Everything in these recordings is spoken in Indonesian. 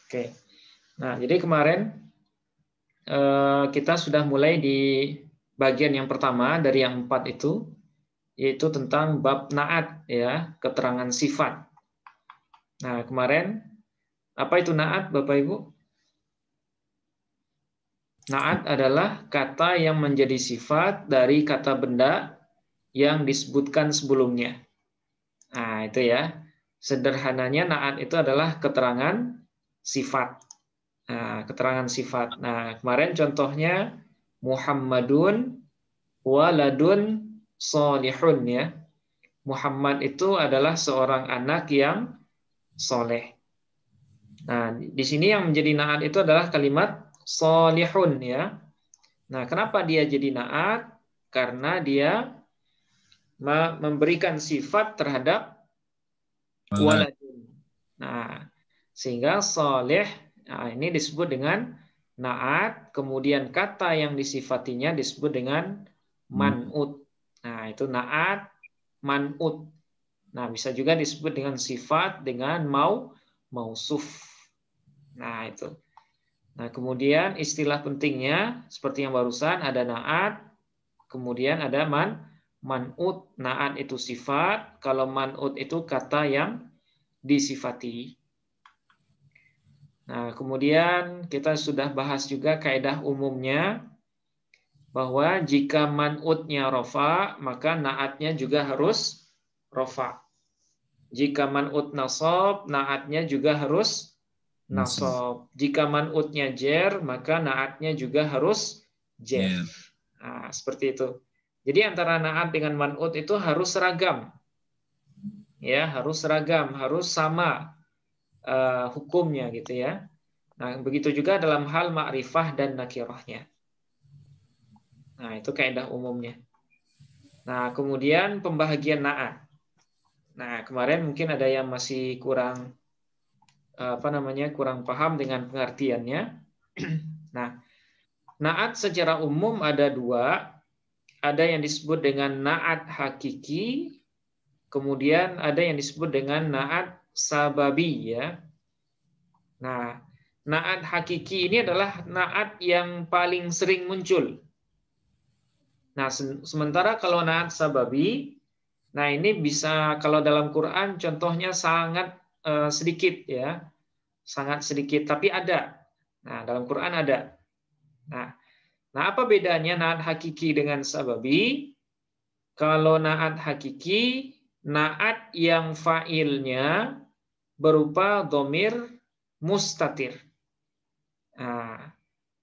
Oke. Nah, jadi kemarin kita sudah mulai di bagian yang pertama dari yang 4 itu, yaitu tentang bab na'at, ya, keterangan sifat. Nah, kemarin apa itu na'at, Bapak Ibu? Na'at adalah kata yang menjadi sifat dari kata benda yang disebutkan sebelumnya. Nah, itu ya. Sederhananya na'at itu adalah keterangan sifat. Nah, keterangan sifat. Nah, kemarin contohnya Muhammadun waladun solihun, ya. Muhammad itu adalah seorang anak yang soleh. Nah, di sini yang menjadi na'at itu adalah kalimat solihun, ya. Nah, kenapa dia jadi na'at? Karena dia memberikan sifat terhadap waladun. Nah, sehingga soleh, nah ini disebut dengan na'at, kemudian kata yang disifatinya disebut dengan man'ut. Nah, itu na'at, man'ut. Nah, bisa juga disebut dengan sifat dengan mausuf. Nah, itu. Nah, kemudian istilah pentingnya seperti yang barusan ada na'at, kemudian ada man'ut. Na'at itu sifat, kalau man'ut itu kata yang disifati. Nah, kemudian kita sudah bahas juga kaidah umumnya bahwa jika man'utnya rofa, maka na'atnya juga harus rofa. Jika man'ut nasab, na'atnya juga harus nasab. Jika man'utnya jer, maka na'atnya juga harus jer. Nah, seperti itu. Jadi antara na'at dengan man'ut itu harus seragam. Ya, harus seragam, harus sama hukumnya gitu ya. Nah, begitu juga dalam hal ma'rifah dan nakirahnya. Nah, itu kaidah umumnya. Nah, kemudian pembahagian na'at. Nah, kemarin mungkin ada yang masih kurang kurang paham dengan pengertiannya. Nah, na'at secara umum ada dua. Ada yang disebut dengan na'at hakiki, kemudian ada yang disebut dengan na'at sababi, ya. Nah, na'at hakiki ini adalah na'at yang paling sering muncul. Nah, sementara kalau na'at sababi, nah ini bisa kalau dalam Quran contohnya sangat sedikit, ya. Sangat sedikit, tapi ada. Nah, dalam Quran ada. Nah, apa bedanya na'at hakiki dengan sababi? Kalau na'at hakiki, na'at yang fa'ilnya berupa dhamir mustatir. Nah,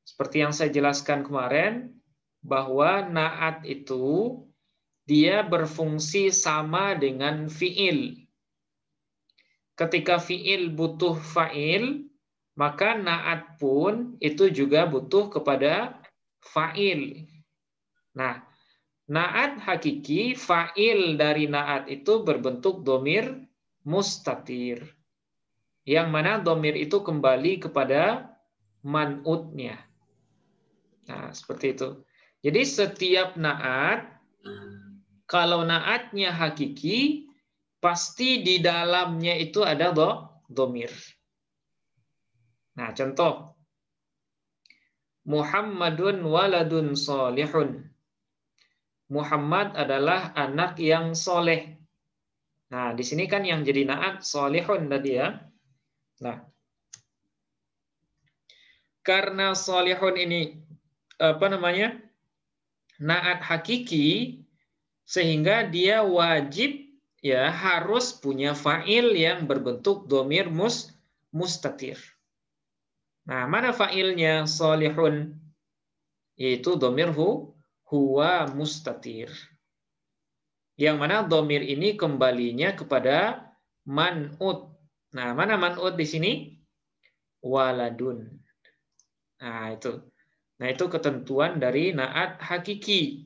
seperti yang saya jelaskan kemarin, bahwa na'at itu dia berfungsi sama dengan fi'il. Ketika fi'il butuh fa'il, maka na'at pun itu juga butuh kepada fa'il. Nah, na'at hakiki, fa'il dari na'at itu berbentuk dhamir mustatir. Yang mana dhamir itu kembali kepada man'utnya. Nah, seperti itu. Jadi setiap na'at, kalau na'atnya hakiki, pasti di dalamnya itu ada dhamir. Nah, contoh. Muhammadun waladun solihun. Muhammad adalah anak yang soleh. Nah, di sini kan yang jadi na'at solihun tadi, ya. Nah, karena solihun ini na'at hakiki, sehingga dia wajib, ya, harus punya fa'il yang berbentuk dhamir mustatir. Nah, mana fa'ilnya solihun? Yaitu dhamir huwa mustatir. Yang mana dhamir ini kembalinya kepada man'ut. Nah, mana man'ut di sini? Waladun. Nah, itu. Nah, itu ketentuan dari na'at hakiki.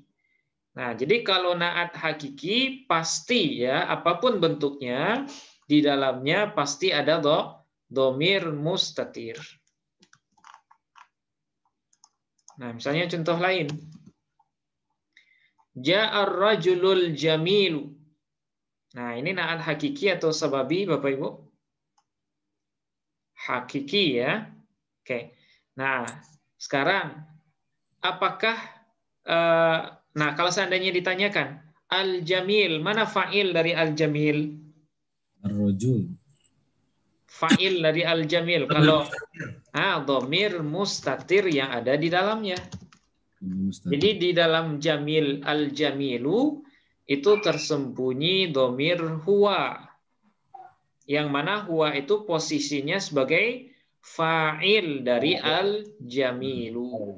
Nah, jadi kalau na'at hakiki pasti, ya, apapun bentuknya, di dalamnya pasti ada dhamir mustatir. Nah, misalnya contoh lain. Ja'ar rajulul jamilu. Nah, ini na'at hakiki atau sababi, Bapak Ibu? hakiki ya. Oke. Nah, sekarang apakah nah kalau seandainya ditanyakan al-jamil, mana fa'il dari al-jamil? Ar-rajul. Fa'il dari al-jamil. Kalau dhamir mustatir yang ada di dalamnya. Jadi di dalam jamil al-jamilu itu tersembunyi dhamir huwa. Yang mana huwa itu posisinya sebagai fa'il dari al-jamilu.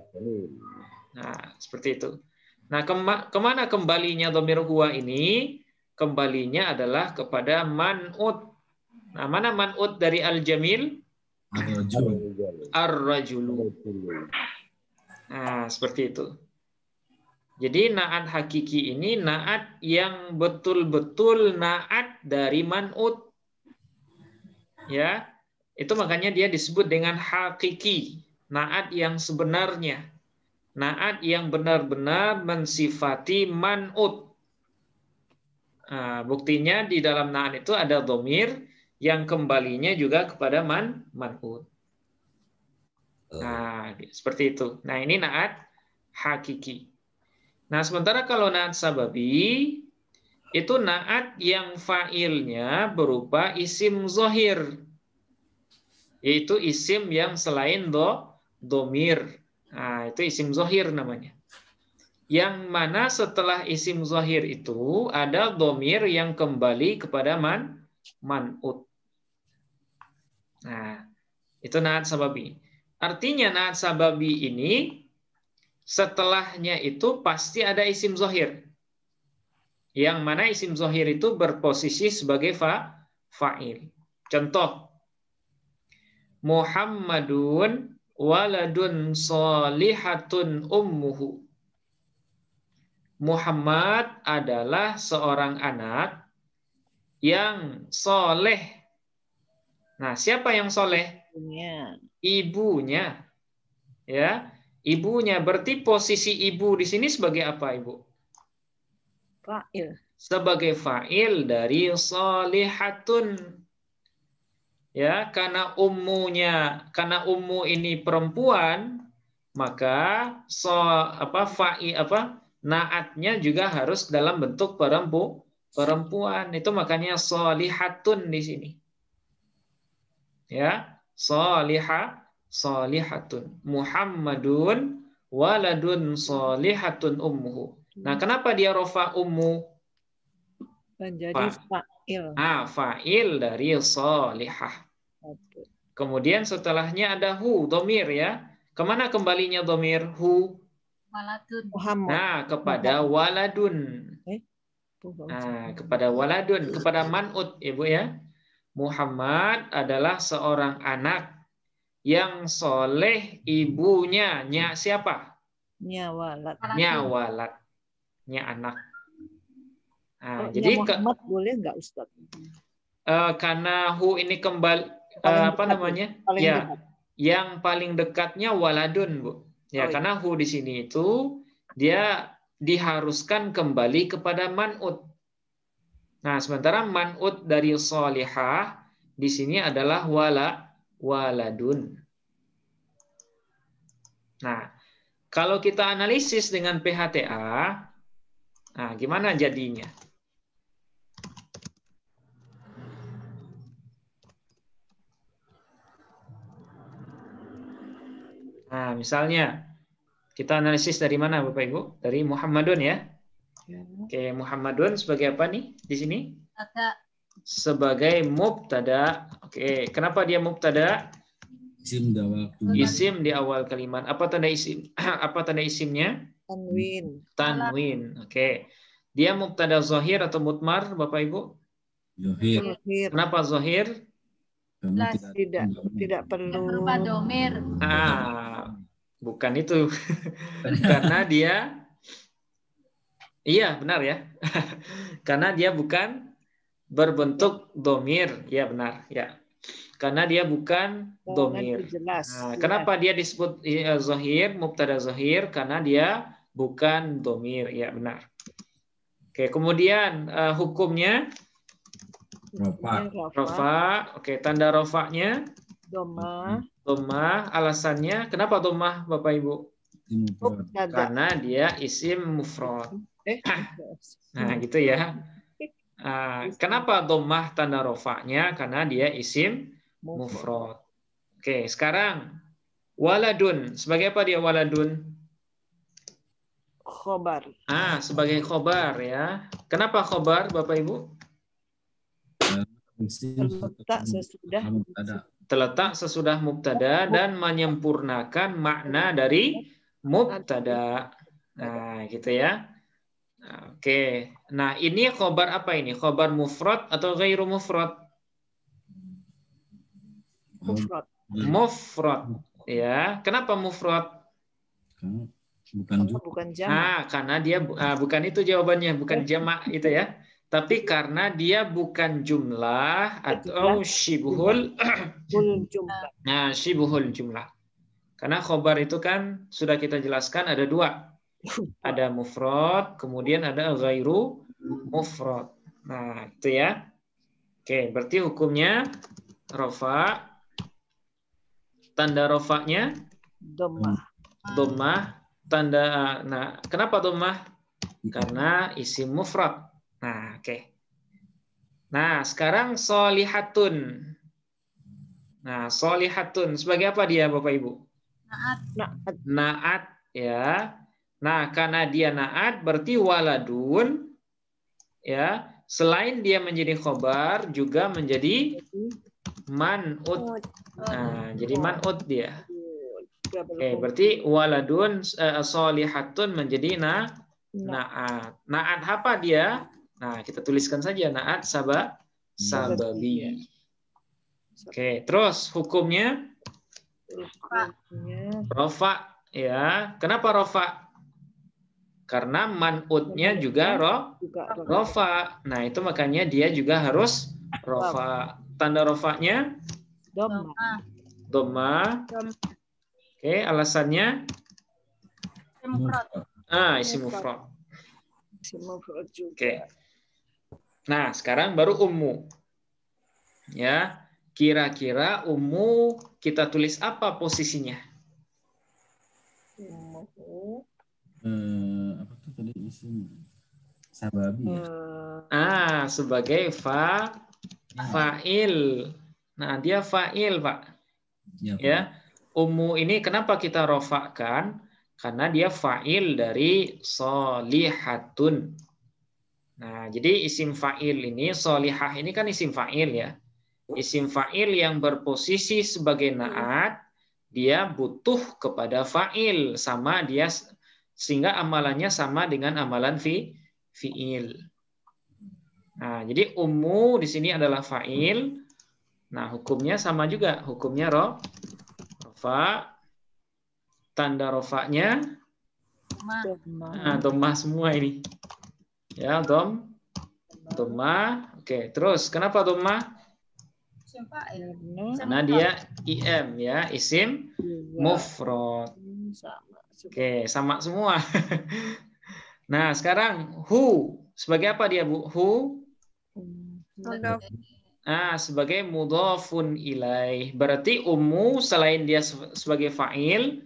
Nah, seperti itu. Nah, kemana kembalinya dhamir huwa ini? Kembalinya adalah kepada man'ut. Nah, mana man'ut dari al-jamil? Ar-rajulu. Nah, seperti itu. Jadi na'at hakiki ini na'at yang betul-betul na'at dari man'ut. Ya, itu makanya dia disebut dengan hakiki, na'at yang sebenarnya. Na'at yang benar-benar mensifati man'ut. Nah, buktinya di dalam na'at itu ada dhamir yang kembalinya juga kepada man'ut. Nah, seperti itu. Nah, ini na'at hakiki. Nah, sementara kalau na'at sababi, itu na'at yang fa'ilnya berupa isim zohir. Yaitu isim yang selain dhamir. Nah, itu isim zohir namanya. Yang mana setelah isim zohir itu ada dhamir yang kembali kepada man'ut. Nah, itu na'at sababi. Artinya na'at sababi ini setelahnya itu pasti ada isim zohir. Yang mana isim zohir itu berposisi sebagai fa'il. Contoh, Muhammadun waladun solihatun ummuhu. Muhammad adalah seorang anak yang soleh. Nah, siapa yang soleh? Ibunya. Ya, ibunya. Berarti posisi ibu di sini sebagai apa, Ibu? Fa'il. Sebagai fa'il dari solihatun. Ya, karena ummu ini perempuan, maka naatnya juga harus dalam bentuk perempuan. Itu makanya solihatun di sini. Ya, solihatun. Muhammadun waladun solihatun ummuhu. Nah, kenapa dia rofa ummu? Menjadi fa'il. Fa'il dari solihah. Kemudian setelahnya ada hu, domir ya. Kemana kembalinya domir? Hu. Waladun. Nah, kepada waladun. Nah, kepada waladun, kepada man'ut, Ibu ya. Muhammad adalah seorang anak yang soleh ibunya. Nya siapa? Nya walad. Nya walad. Nya anak. Nah, jadi Muhammad boleh nggak Ustaz? Karena hu ini kembali yang paling dekatnya waladun, Bu. Ya, karena hu di sini itu dia diharuskan kembali kepada man'ut. Nah, sementara man'ut dari solihah di sini adalah waladun. Nah, kalau kita analisis dengan PHTA, nah gimana jadinya? Nah, misalnya kita analisis dari mana, Bapak Ibu? Dari Muhammadun ya. Oke, Muhammadun sebagai apa nih di sini? Sebagai mubtada. Oke, kenapa dia mubtada? Isim di awal kalimat. Apa tanda isim? Apa tanda isimnya? Tanwin. Oke. Dia mubtada zahir atau mutmar, Bapak Ibu? Zahir. Kenapa zahir? Tidak perlu berupa domir. Bukan itu. Karena dia iya, benar ya. Karena dia bukan berbentuk domir. Ya, benar. Ya. Karena dia bukan domir. Nah, kenapa dia disebut zahir, mubtada zahir? Karena dia bukan domir. Ya, benar. Oke, kemudian hukumnya? Rofa. Oke, tanda rofanya? Doma. Dhammah, alasannya kenapa dhammah Bapak Ibu? Mubtada. Karena dia isim mufrad. Nah, gitu ya. Kenapa dhammah tanda rofaknya? Karena dia isim mufrad. Oke, sekarang waladun. Sebagai apa dia waladun? Khobar. Sebagai khobar ya. Kenapa khobar Bapak Ibu? Terletak sesudah mubtada dan menyempurnakan makna dari mubtada. Nah, gitu ya. Oke. Nah, ini khobar apa ini? Khobar mufrad atau ghairu mufrad? Mufrad. Mufrad. Ya. Kenapa mufrad? Bukan jamak. Karena dia bukan itu jawabannya, bukan jamak itu ya. Tapi karena dia bukan jumlah atau syibhul jumlah. Nah, syibhul jumlah. Karena khobar itu kan sudah kita jelaskan ada dua. Ada mufrad, kemudian ada ghairu mufrad. Nah, itu ya. Oke, berarti hukumnya rofa. Tanda rofaknya dhammah. Kenapa dhammah? Karena isim mufrad. Nah, oke. Nah, sekarang sholihatun. Nah, sholihatun sebagai apa dia Bapak Ibu? Naat ya. Nah, karena dia naat berarti waladun ya. Selain dia menjadi khobar juga menjadi man'ut. Nah, jadi man'ut dia. Oke, berarti waladun sholihatun menjadi naat. Naat apa dia? Nah, kita tuliskan saja naat sababi. Oke, terus hukumnya rofa ya. Kenapa rofa? Karena man'utnya juga rofa. Nah, itu makanya dia juga harus rofa. Tanda rofanya dhammah. Oke, alasannya isim mufrad. Oke. Nah, sekarang baru ummu. Ya. Kira-kira ummu kita tulis apa posisinya? Apa tuh tadi isim sababi ya? Sebagai fa'il. Nah, dia fa'il, Pak. Ya. Ummu ini kenapa kita rofakkan? Karena dia fa'il dari sholihatun. Nah, jadi isim fa'il ini, sholihah ini kan isim fa'il ya. Isim fa'il yang berposisi sebagai naat, dia butuh kepada fa'il sama dia sehingga amalannya sama dengan amalan fi'il. Nah, jadi ummu di sini adalah fa'il. Nah, hukumnya sama juga, hukumnya rofa. Tanda rofanya dhammah semua ini. Ya, dhammah. Oke, terus kenapa dhammah? Karena dia im ya, isim mufrad. Oke, sama semua. Nah, sekarang hu sebagai apa dia, Bu? Hu sebagai mudhafun ilaih. Berarti ummu selain dia sebagai fa'il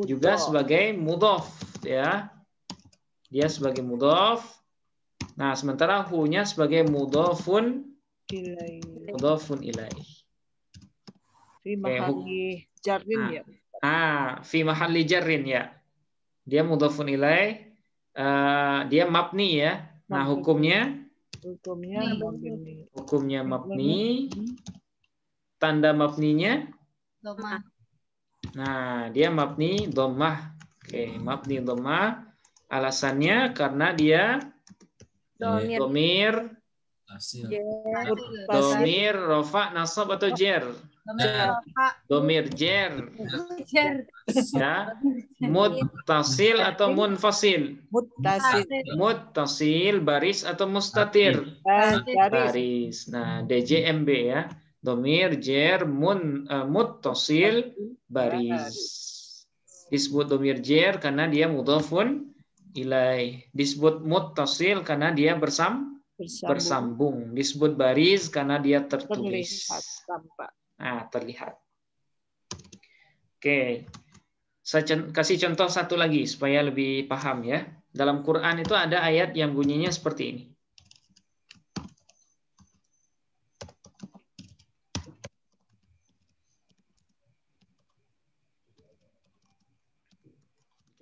juga sebagai mudhaf ya. Dia sebagai mudhaf. Nah, sementara hu-nya sebagai mudhafun ilaih. Fi mahalli jarrin ya. Fi mahalli jarrin ya. Dia mudhafun ilaih. Dia mabni ya. Nah, hukumnya mabni. Tanda mabninya dhammah. Nah, dia mabni dhammah. Oke, mabni dhammah. Alasannya karena dia dhamir rofa nasab atau jer? Dhamir jer. Ya. Muttasil atau munfasil? Muttasil, baris atau mustatir? Baris. Nah, DJMB ya. Dhamir jer muttasil baris. Disebut dhamir jer karena dia mudhafun ilaih. Disebut muttasil karena dia bersambung. Disebut baris karena dia tertulis. Nah, terlihat. Oke. Saya kasih contoh satu lagi supaya lebih paham ya. Dalam Quran itu ada ayat yang bunyinya seperti ini.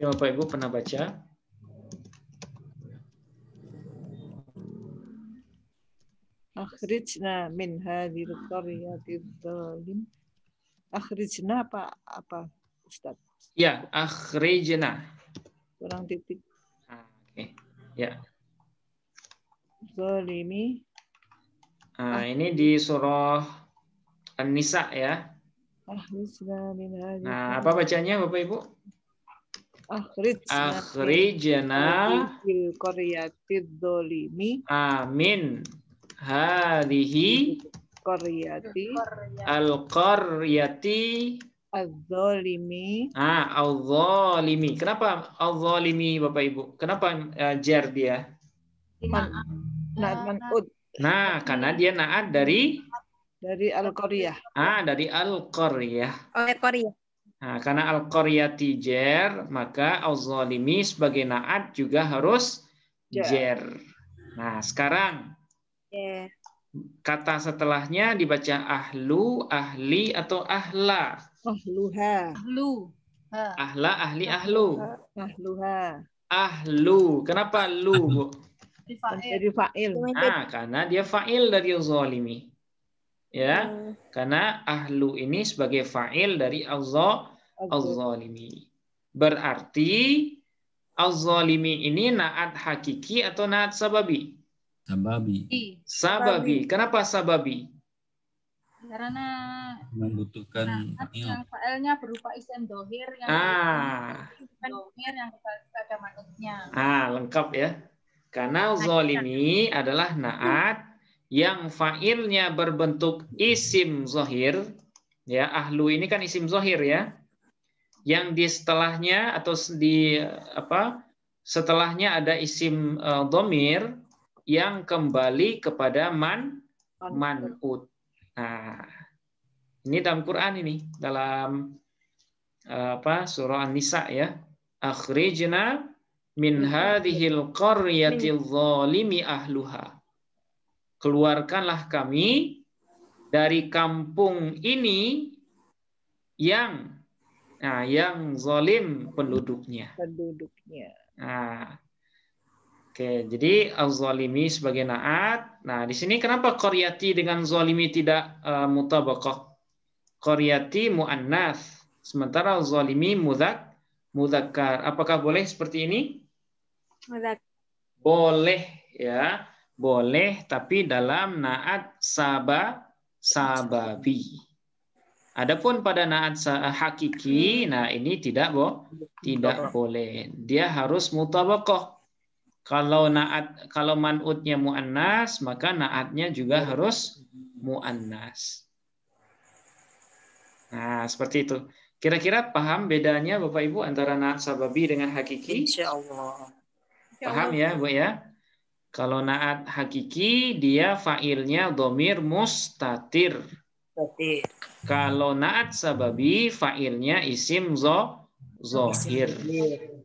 Bapak Ibu pernah baca? Akhrijna min hadhil qaryati dhalim. Akhrijna apa Ustaz? Ya, akhrijna. Kurang titik. Oke. Ya. Zalimi. Ini di surah An-Nisa ya. Akhrijna min hadhil. Nah, apa bacanya Bapak Ibu? Akhrijna fil qaryati dzalimi. Amin. Hadhihi qaryati al-qaryati az-zalimi. Al-zalimi. Kenapa al-zalimi Bapak Ibu? Kenapa jar dia? Man'ud. Nah, karena dia naat dari al-qaryah. Dari al-qaryah. Oleh Korea. Nah, karena al-qaryati jar, maka al-zalimi sebagai naat juga harus jar. Nah, sekarang kata setelahnya dibaca ahlu, ahli, atau ahla. Ahluha. Ahla, ahli, ahlu. Ahluha. Ahlu. Kenapa lu, Bu? Jadi fa'il. Karena dia fa'il dari al-zalimi. Ya, karena ahlu ini sebagai fa'il dari al-zalimi. Berarti al-zalimi ini naat hakiki atau naat sababi? Sababi. Kenapa sababi? Karena membutuhkan yang fa'ilnya berupa isim dohir yang dohir yang ada manutnya. Lengkap ya. Karena zalimi adalah naat yang fa'ilnya berbentuk isim zohir. Ya, ahlu ini kan isim zohir ya. Yang di setelahnya atau setelahnya ada isim dhamir yang kembali kepada man'ud. Nah, ini dalam Quran ini, dalam surah An-Nisa ya. Akhrijna min hadhil qaryatil zalimi ahluha. Keluarkanlah kami dari kampung ini yang zalim penduduknya. Oke, jadi al-zalimi sebagai naat. Nah, di sini kenapa qaryati dengan zalimi tidak mutabaqah? Qaryati muannats, sementara al-zalimi mudzakkar. Apakah boleh seperti ini? Boleh ya, boleh, tapi dalam naat sababi. Adapun pada naat hakiki, nah ini tidak boleh. Dia harus mutabaqah. Kalau man'udnya muannas, maka naatnya juga harus muannas. Nah, seperti itu. Kira-kira paham bedanya Bapak Ibu antara naat sababi dengan hakiki? Insyaallah. Paham ya, Bu ya? Kalau naat hakiki dia fa'ilnya dhamir mustatir. Kalau naat sababi fa'ilnya isim zohir.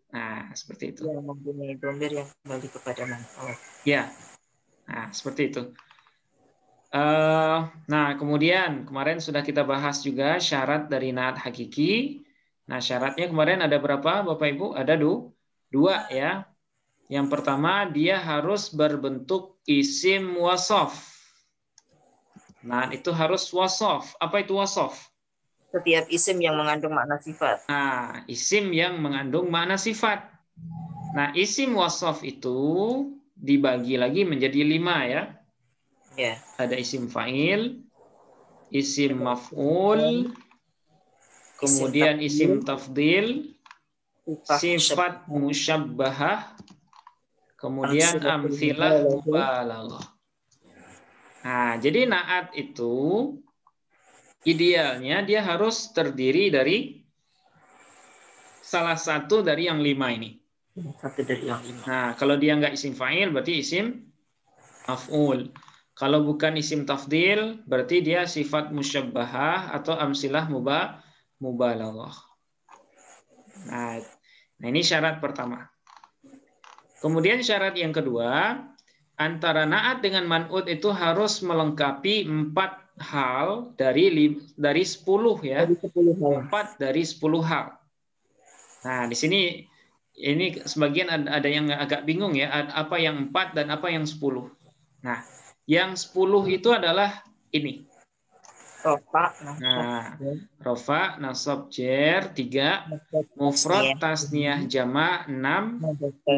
Nah, seperti itu. Yang mempunyai dhamir yang kembali kepada man'ud. Ya. Nah, seperti itu. Nah, kemudian kemarin sudah kita bahas juga syarat dari naat hakiki. Nah, syaratnya kemarin ada berapa, Bapak Ibu? Ada dua ya. Yang pertama, dia harus berbentuk isim wasaf. Nah, itu harus wasaf. Apa itu wasaf? Setiap isim yang mengandung makna sifat. Nah, isim yang mengandung makna sifat. Nah, isim wasaf itu dibagi lagi menjadi 5 ya. Ya. Ada isim fa'il, isim maf'ul, kemudian isim tafdil, sifat musyabbahah, kemudian amtsilah mubalaghah. Nah, jadi naat itu idealnya dia harus terdiri dari salah satu dari yang 5 ini. Satu dari yang 5. Nah, kalau dia nggak isim fa'il berarti isim maf'ul. Kalau bukan isim tafdil berarti dia sifat musyabbahah atau amsilah mubalaghah. Nah, ini syarat pertama. Kemudian syarat yang kedua, antara na'at dengan man'ut itu harus melengkapi 4 hal dari 10 ya. 4 dari 10 hal. Nah, di sini ini sebagian ada yang agak bingung ya, apa yang 4 dan apa yang 10. Nah, yang 10 itu adalah ini. Rofa, nasab, jer 3, mufrad, tasniyah, jama' 6,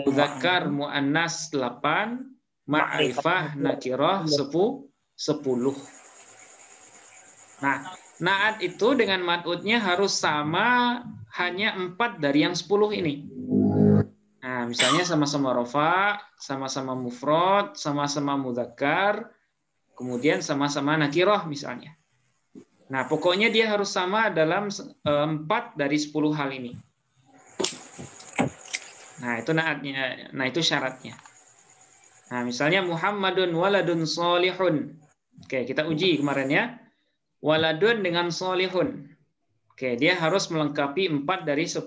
mudzakkar, muannas 8, ma'rifah, nakirah 10. Nah, na'at itu dengan man'utnya harus sama hanya 4 dari yang 10 ini. Nah, misalnya sama-sama rofa, sama-sama mufrad, sama-sama mudzakkar, kemudian sama-sama nakirah misalnya. Nah, pokoknya dia harus sama dalam 4 dari 10 hal ini. Nah, itu na'atnya. Nah, itu syaratnya. Nah, misalnya Muhammadun waladun solihun. Oke, kita uji kemarin ya. Waladun dengan solihun. Oke, dia harus melengkapi 4 dari 10.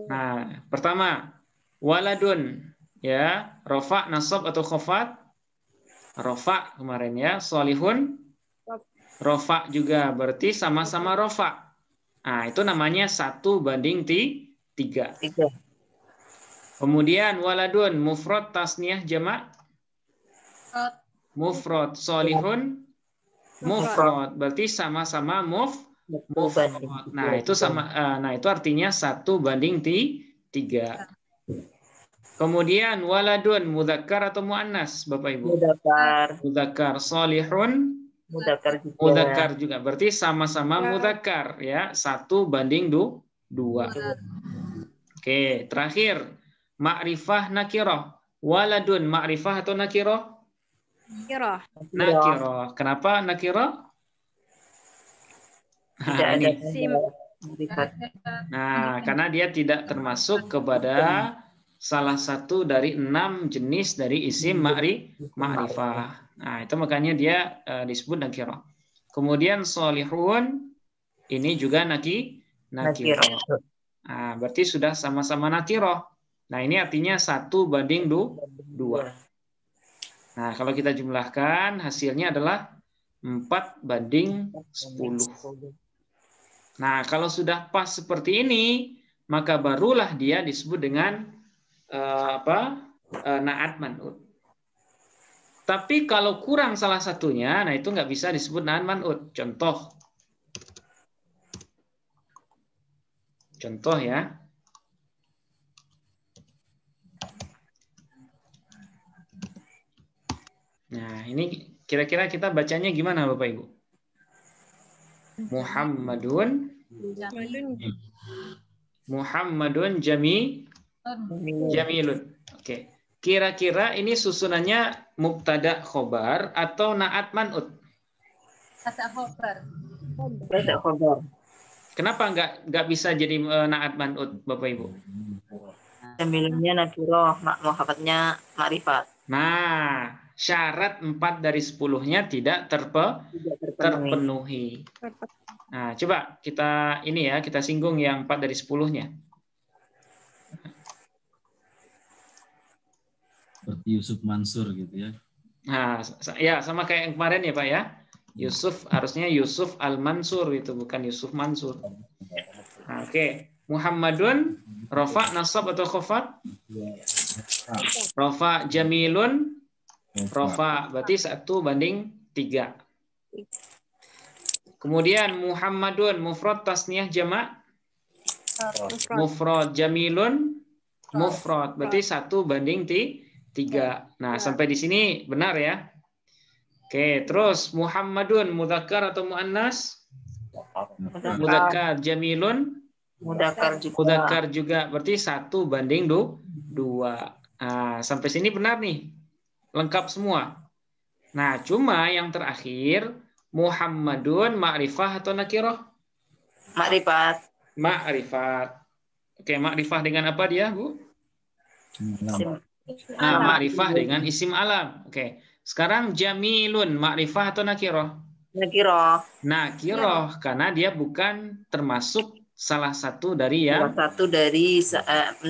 Nah, pertama, waladun. Ya, rofa, nasab atau khafat. Rofa kemarin ya, solihun. Rofa juga berarti sama-sama rofa. Nah, itu namanya 1:3. Kemudian waladun, mufrad, tasniyah, jama'. Mufrad, solihun, mufrad. Berarti sama-sama mufrad. Nah, itu sama. Nah, itu artinya 1:3. Kemudian waladun, mudzakkar atau muannas, Bapak Ibu? Mudzakkar, solihun, mudzakkar juga. Berarti sama-sama mudzakkar ya, 1:2. Oke, terakhir ma'rifah, nakirah. Waladun, ma'rifah atau nakirah? Nakirah. Kenapa nakirah? Nah, karena dia tidak termasuk kepada salah satu dari 6 jenis dari isim ma'rifah. Nah, itu makanya dia disebut nakirah. Kemudian solihun, ini juga nakirah. Nah, berarti sudah sama-sama nakirah. Nah, ini artinya 1:2. Nah, kalau kita jumlahkan, hasilnya adalah 4:10. Nah, kalau sudah pas seperti ini, maka barulah dia disebut dengan na'at man'ut. Tapi kalau kurang salah satunya, nah itu nggak bisa disebut na'at man'ut. Contoh ya. Nah, ini kira-kira kita bacanya gimana Bapak Ibu? Muhammadun jamilun. Oke. Kira-kira ini susunannya mubtada khobar atau na'at man'ut? Mubtada khobar. Kenapa nggak bisa jadi na'at man'ut, Bapak Ibu? Jamilunnya nakirah, muhafatnya ma'rifat. Nah, syarat 4 dari 10-nya tidak terpenuhi. Nah, coba kita singgung yang 4 dari 10-nya. Seperti Yusuf Mansur gitu ya. Nah, ya sama kayak yang kemarin ya Pak ya. Yusuf harusnya Yusuf Al-Mansur itu, bukan Yusuf Mansur. Nah, oke. Muhammadun, rofa, nasab atau khafat? Rofa, jamilun, rofa. Berarti 1:3. Kemudian Muhammadun, mufrad, tasniyah, jama'. Mufrad, jamilun, mufrad. Berarti 1:3. Nah, sampai di sini benar ya. Oke, terus Muhammadun, mudzakkar atau muannas? Mudzakkar, jamilun, mudzakkar juga. Berarti 1:2. Nah, sampai sini benar nih. Lengkap semua. Nah, cuma yang terakhir Muhammadun, ma'rifah atau nakirah? Ma'rifat. Oke, ma'rifah dengan apa dia, Bu? Ma'rifah dengan isim alam. Oke. Sekarang jamilun, ma'rifah atau nakirah? Nakiroh. Nakiroh karena dia bukan termasuk salah satu dari Salah yang satu dari 6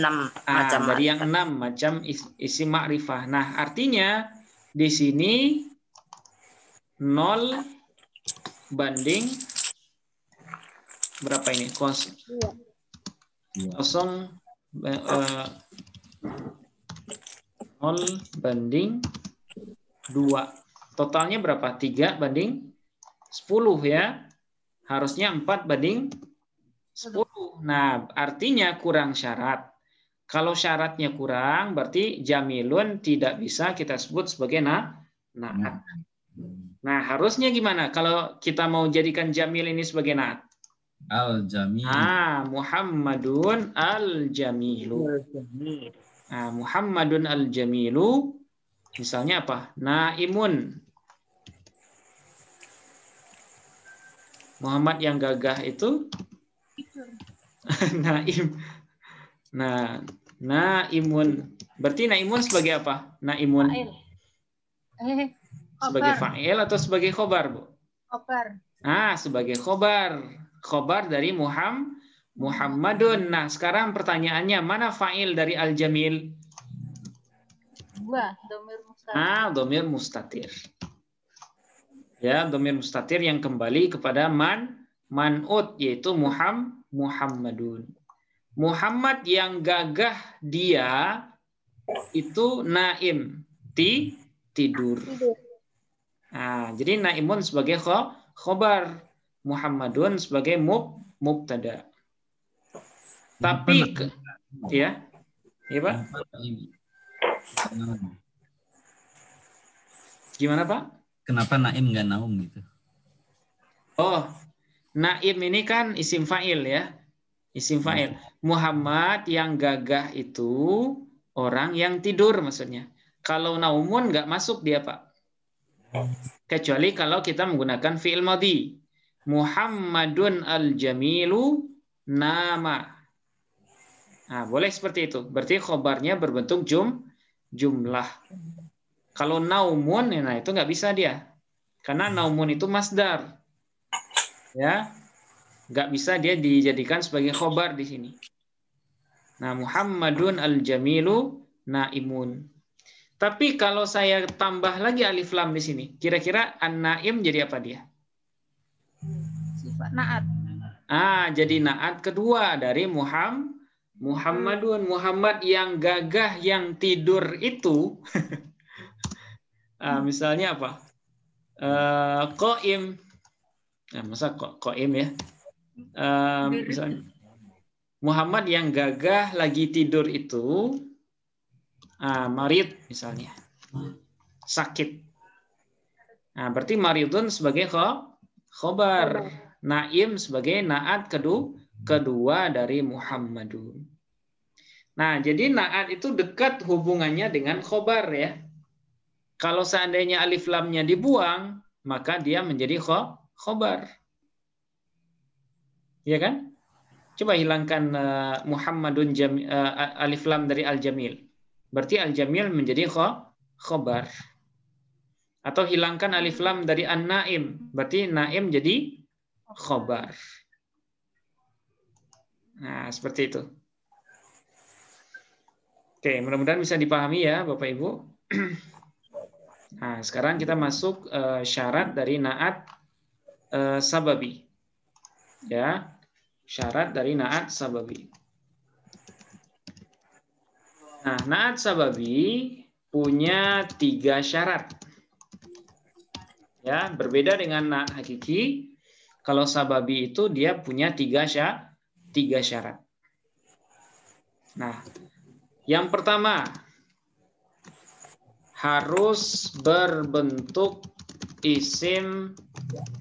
macam dari yang ma'rifat. 6 macam isim ma'rifah. Nah, artinya di sini 0 banding berapa ini? 0 banding 2. Totalnya berapa? 3 banding 10 ya. Harusnya 4 banding 10. Nah, artinya kurang syarat. Kalau syaratnya kurang, berarti jamilun tidak bisa kita sebut sebagai na'at. Nah, harusnya gimana kalau kita mau jadikan jamil ini sebagai na'at? Al-jamil. Muhammadun al-jamilu. Nah, Muhammadun al-jamilu misalnya apa? Naimun. Muhammad yang gagah itu naim. Nah, naimun. Berarti naimun sebagai apa? Naimun. Sebagai fa'il atau sebagai khobar, Bu? Khobar. Sebagai khobar. Khobar dari Muhammadun. Nah, sekarang pertanyaannya, mana fa'il dari al-jamil? Dhamir mustatir. Dhamir mustatir. Ya, dhamir mustatir yang kembali kepada man'ut, yaitu Muhammadun. Muhammad yang gagah dia itu naim, tidur. Nah, jadi naimun sebagai khobar, Muhammadun sebagai mubtada. Tapi ya Pak? Gimana Pak? Kenapa naim nggak naum gitu? Oh, naim ini kan isim fa'il ya. Isim fa'il. Muhammad yang gagah itu orang yang tidur maksudnya. Kalau naumun nggak masuk dia Pak. Kecuali kalau kita menggunakan fi'il madhi. Muhammadun al-jamilu nama. Nah, boleh seperti itu. Berarti khobarnya berbentuk jumlah. Kalau naumun, nah itu nggak bisa dia. Karena naumun itu masdar. Ya, nggak bisa dia dijadikan sebagai khobar di sini. Nah, Muhammadun al-jamilu naimun. Tapi kalau saya tambah lagi alif lam di sini, kira-kira an-naim jadi apa dia? Sifat na'at. Jadi na'at kedua dari Muhammadun. Muhammad yang gagah yang tidur itu. Misalnya apa? Qaim. Nah, masa qaim ya? Misalnya Muhammad yang gagah lagi tidur itu marid misalnya. Sakit. Nah, berarti maridun sebagai khobar. Naim sebagai na'at kedua dari Muhammadun. Nah, jadi na'at itu dekat hubungannya dengan khobar ya. Kalau seandainya alif lamnya dibuang, maka dia menjadi khobar. Ya kan? Coba hilangkan Muhammadun alif lam dari al-jamil. Berarti al-jamil menjadi khobar. Atau hilangkan alif lam dari an-naim. Berarti naim jadi khobar. Nah, seperti itu. Oke, mudah-mudahan bisa dipahami ya Bapak Ibu. Nah, sekarang kita masuk syarat dari na'at sababi. Ya, syarat dari na'at sababi. Nah, na'at sababi punya 3 syarat. Ya, berbeda dengan na'at hakiki. Kalau sababi itu dia punya 3 syarat. Nah, yang pertama harus berbentuk isim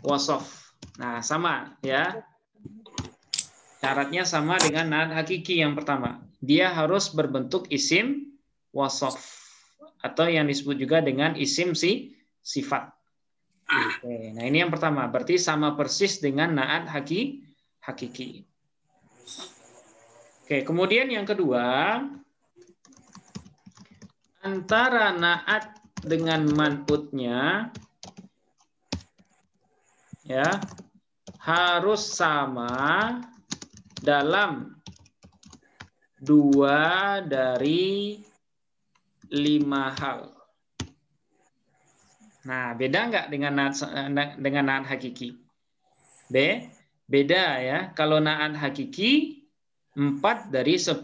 wasaf. Nah, sama ya. Syaratnya sama dengan na'at hakiki yang pertama. Dia harus berbentuk isim wasaf atau yang disebut juga dengan isim sifat. Oke, nah ini yang pertama. Berarti sama persis dengan na'at hakiki. Oke, kemudian yang kedua, antara na'at dengan man'utnya ya, harus sama dalam 2 dari 5 hal. Nah, beda nggak dengan naat hakiki? Beda ya. Kalau naat hakiki 4 dari 10.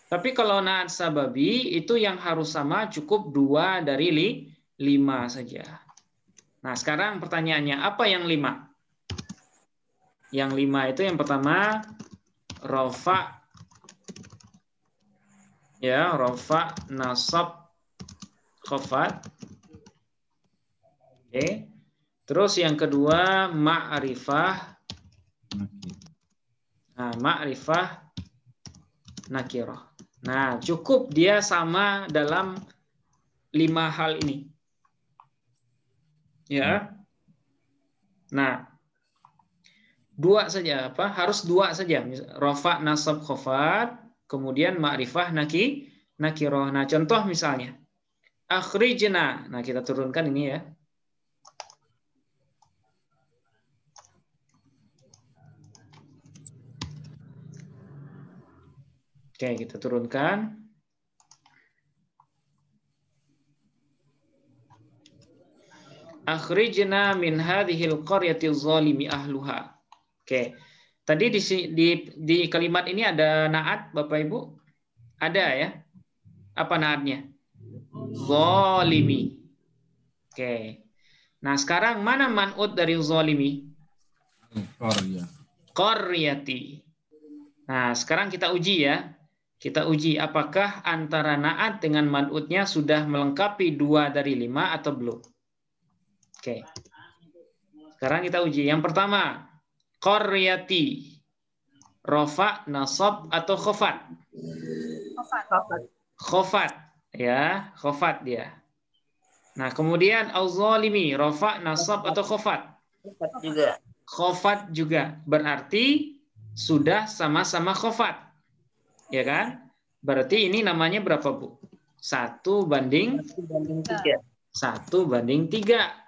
Tapi kalau naat sababi itu yang harus sama cukup 2 dari 5 saja. Nah, sekarang pertanyaannya, apa yang 5? Yang 5 itu yang pertama rofa, ya, rofa, nasab, khafat. Oke. Terus yang kedua ma'rifah. Nah, ma'rifah nakirah. Nah, cukup dia sama dalam 5 hal ini. Ya. Nah, 2 saja apa? Harus 2 saja. Rofa, nasab, khafat, kemudian ma'rifah nakirah. Nah, contoh misalnya akhrijna. Nah, kita turunkan ini ya. Oke, kita turunkan. Akhrijna min hadhil qaryati zalimi ahluha. Oke. Tadi di kalimat ini ada naat, Bapak Ibu? Ada ya? Apa naatnya? Zalimi. Oke. Nah, sekarang mana man'ut dari zalimi? Qaryati. Nah, sekarang kita uji ya. Kita uji apakah antara naat dengan man'utnya sudah melengkapi 2 dari 5 atau belum. Oke. Sekarang kita uji. Yang pertama, qaryati. Rofa, nasab, atau khafat? Khafat. Ya, khafat dia. Nah, kemudian al-zalimi. Rofa, nasab, atau khafat? Juga. Khafat juga. Berarti sudah sama-sama khafat. Ya kan? Berarti ini namanya berapa, Bu? 1 banding 3. 1 banding 3.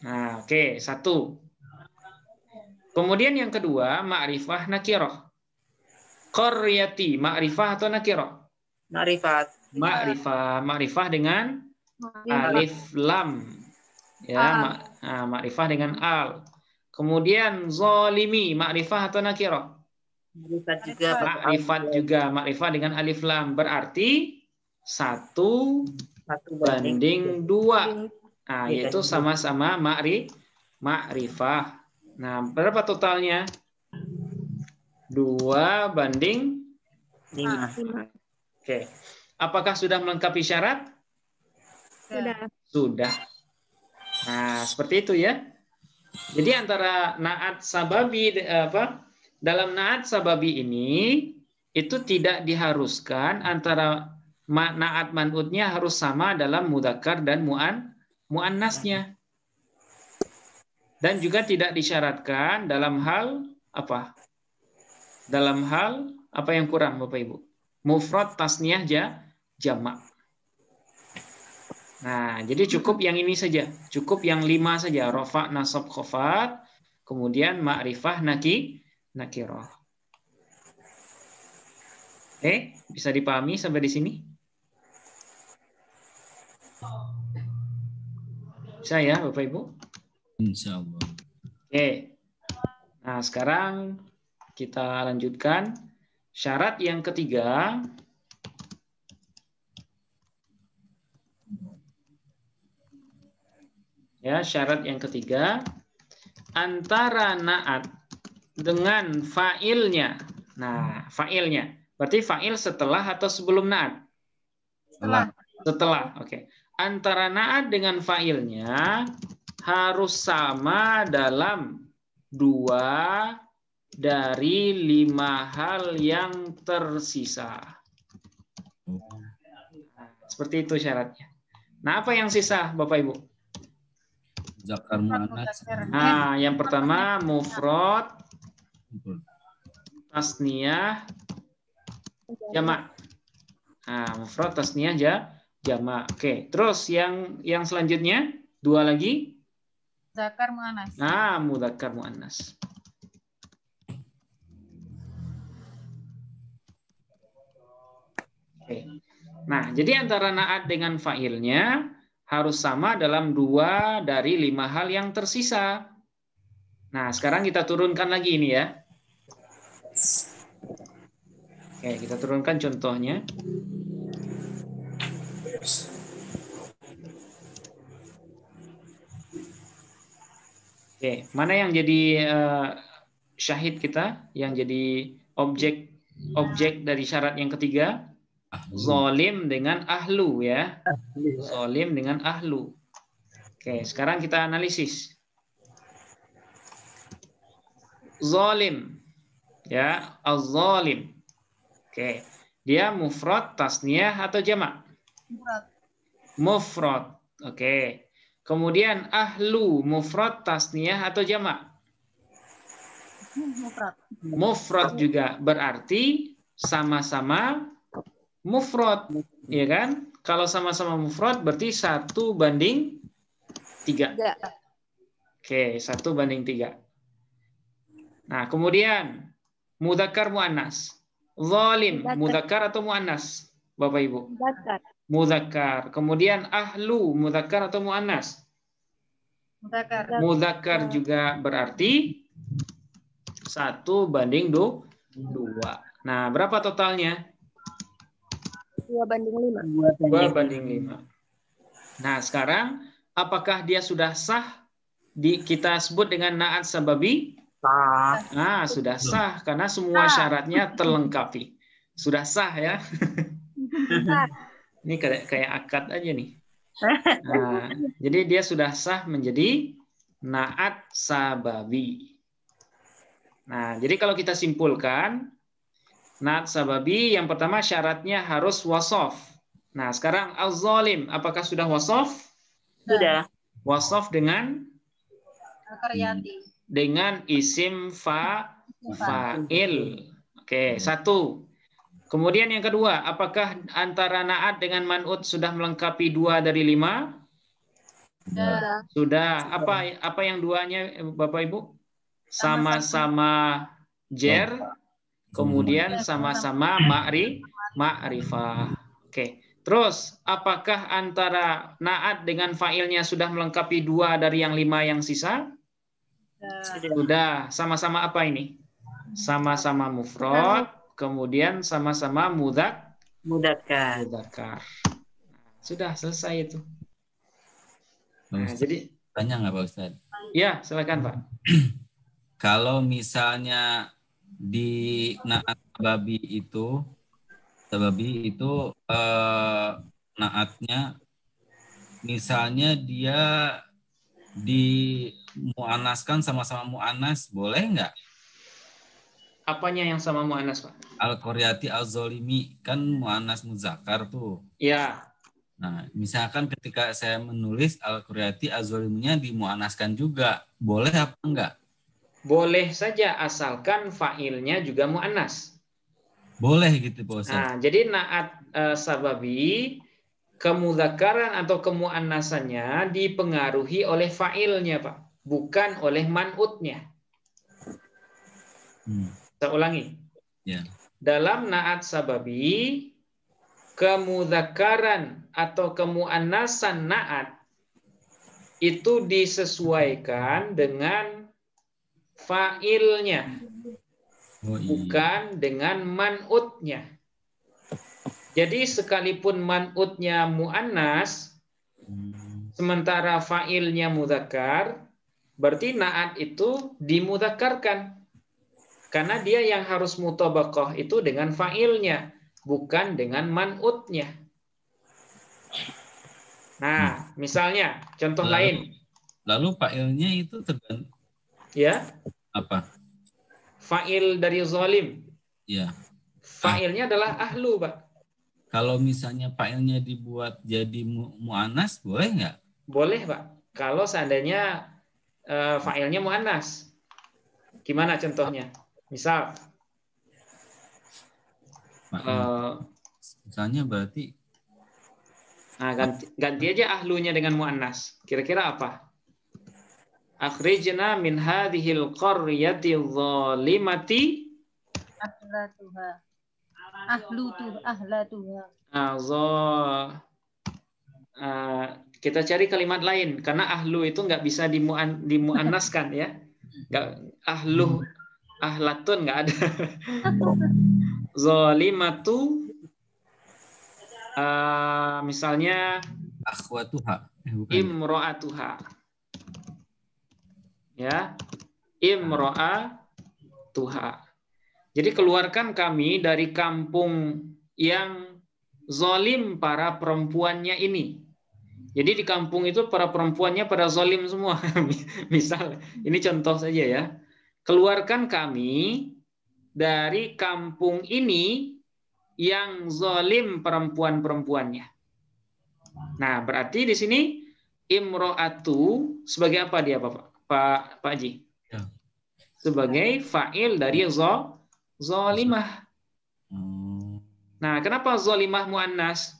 Nah, oke, 1. Kemudian yang kedua, ma'rifah nakirah. Qaryati, ma'rifah atau nakirah? Ma'rifat. Ma'rifah dengan alif lam. Ya, ma'rifah dengan al. Kemudian zalimi, ma'rifah atau nakirah? Ma'rifat juga. Ma'rifah dengan alif lam. Berarti 1 banding 2. Nah, yaitu sama-sama ma'rifah. Nah, berapa totalnya? 2 banding 5. Oke. Apakah sudah melengkapi syarat? Sudah. Nah, seperti itu ya. Jadi antara naat sababi dalam naat sababi ini itu tidak diharuskan antara naat man'utnya harus sama dalam mudzakkar dan muannasnya. Dan juga tidak disyaratkan dalam hal apa? Dalam hal apa yang kurang, Bapak Ibu? Mufrad, tasniyah, jamak. Nah, jadi cukup yang ini saja. Cukup yang 5 saja. Rofa, nasab, khafat. Kemudian ma'rifah, nakirah. Oke, bisa dipahami sampai di sini? Bisa ya, Bapak Ibu? Insya Allah. Oke. Nah, sekarang kita lanjutkan. Syarat yang ketiga. Ya, syarat yang ketiga. Antara naat dengan fa'ilnya. Nah, fa'ilnya. Berarti fa'il setelah atau sebelum naat? Setelah. Oke. Antara naat dengan fa'ilnya harus sama dalam 2 dari 5 hal yang tersisa. Nah, seperti itu syaratnya. Nah, apa yang sisa, Bapak Ibu? Zakar muannats. Nah, yang pertama mufrad, tasniyah, jamak. Nah, mufrad, tasniyah, jamak. Oke, terus yang selanjutnya Dua lagi. Zakar muannas. Nah, mudzakkar muannas. Oke. Nah, jadi antara naat dengan fa'ilnya harus sama dalam 2 dari 5 hal yang tersisa. Nah, sekarang kita turunkan lagi ini ya. Oke, kita turunkan contohnya. Oke, mana yang jadi syahid kita, yang jadi objek dari syarat yang ketiga? Zolim dengan ahlu ya. Zolim dengan ahlu. Oke, sekarang kita analisis. Zolim ya, az-zolim. Oke, dia mufrad, tasniyah atau jamak? Mufrad. Oke. Kemudian ahlu mufrad, tasniyah atau jamak? Mufrad juga, berarti sama-sama mufrad, ya kan? Kalau sama-sama mufrad berarti 1:3. Oke, 1:3. Nah, kemudian mudzakkar muannas. Zalim mudzakkar atau muannas? Bapak Ibu? Mudzakkar. Mudzakkar. Kemudian ahlu mudzakkar atau muannas? Zakar. Mudzakkar juga berarti 1:2. Nah, berapa totalnya? 2:5. 2:5. Nah, sekarang apakah dia sudah sah kita sebut dengan naat sababi? Sah. Nah, sudah sah karena semua syaratnya terlengkapi. Sudah sah ya. Ini kayak akad aja nih. Nah, jadi dia sudah sah menjadi naat sababi. Nah, jadi kalau kita simpulkan, naat sababi yang pertama syaratnya harus wasof. Nah, sekarang az-zalim, apakah sudah wasof? Sudah. Wasof dengan isim fa'il. Oke, 1. Kemudian yang kedua, apakah antara naat dengan man'ut sudah melengkapi 2 dari 5? Sudah. Apa yang duanya, Bapak Ibu? Sama-sama jer, kemudian sama-sama ma'rifah. Oke. Terus, apakah antara naat dengan fa'ilnya sudah melengkapi 2 dari yang 5 yang sisa? Sudah. Sama-sama apa ini? Sama-sama mufrad, kemudian sama-sama mudzakkar. Sudah selesai itu. Nah, jadi tanya nggak Pak Ustadz? Ya, silakan Pak. Kalau misalnya di naat sababi itu naatnya misalnya dia dimuannaskan sama-sama muannas, boleh nggak? Apanya yang sama muannas, Pak? Al-Qaryati az-zalimi kan muannas muzakkar tuh. Ya. Nah, misalkan ketika saya menulis Al-Qaryati az-zaliminya dimuannaskan juga, boleh apa enggak? Boleh saja asalkan fa'ilnya juga muannas. Boleh gitu Pak Ustaz. Nah, jadi naat sababi kemudzakkaran atau kemuannasannya dipengaruhi oleh fa'ilnya, Pak, bukan oleh man'utnya. Saya ulangi. Ya. Dalam naat sababi, kemudzakkaran atau kemuannasan naat itu disesuaikan dengan fa'ilnya, bukan dengan man'utnya. Jadi sekalipun man'utnya mu'annas, sementara fa'ilnya mudzakkar, berarti naat itu dimudzakarkan. Karena dia yang harus mutabaqah itu dengan fa'ilnya, bukan dengan man'utnya. Nah, misalnya, contoh lain. Lalu fa'ilnya itu tergantung. Ya. Apa? Fa'il dari zalim. Ya. Fa'ilnya adalah ahlu, Pak. Kalau misalnya fa'ilnya dibuat jadi mu'annas, boleh nggak? Boleh, Pak. Kalau seandainya fa'ilnya mu'annas. Gimana contohnya? Misal. Misalnya berarti Nah, ganti aja ahlunya dengan muannas. Kira-kira apa? Akhrijna min hadhil qaryati zalimati Ahlatuha. Ahlatuha. Kita cari kalimat lain karena ahlu itu nggak bisa dimuannaskan ya. Nggak, ahlatun nggak ada. Zalimatu misalnya Akhwatuha. imro'atuha. Ya, imro'atuha. Jadi keluarkan kami dari kampung yang zalim para perempuannya ini. Jadi di kampung itu para perempuannya pada zalim semua. Misal, ini contoh saja ya. Keluarkan kami dari kampung ini yang zalim perempuan-perempuannya. Nah, berarti di sini imro'atu sebagai apa dia Pak Haji? Ya. Sebagai fa'il dari zalimah. Nah, kenapa zalimah muannas?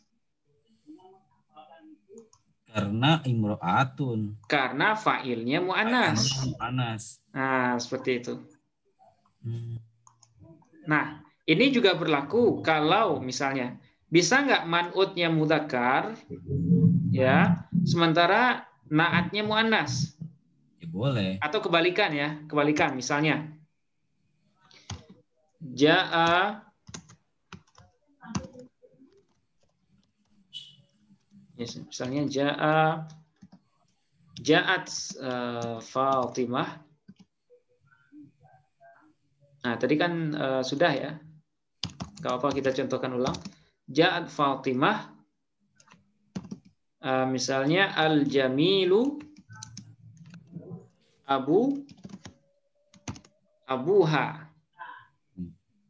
Karena imro'atun. Karena fa'ilnya muannas. Muannas. Nah, seperti itu. Nah, ini juga berlaku kalau misalnya bisa nggak man'utnya mudzakkar, ya, sementara na'atnya muannas. Ya, boleh. Atau kebalikan ya, kebalikan misalnya. Ja'a misalnya ja'at Fatimah. Nah, tadi kan sudah ya. Gak apa kita contohkan ulang. Ja'at Fatimah. Misalnya al-jamilu abuha.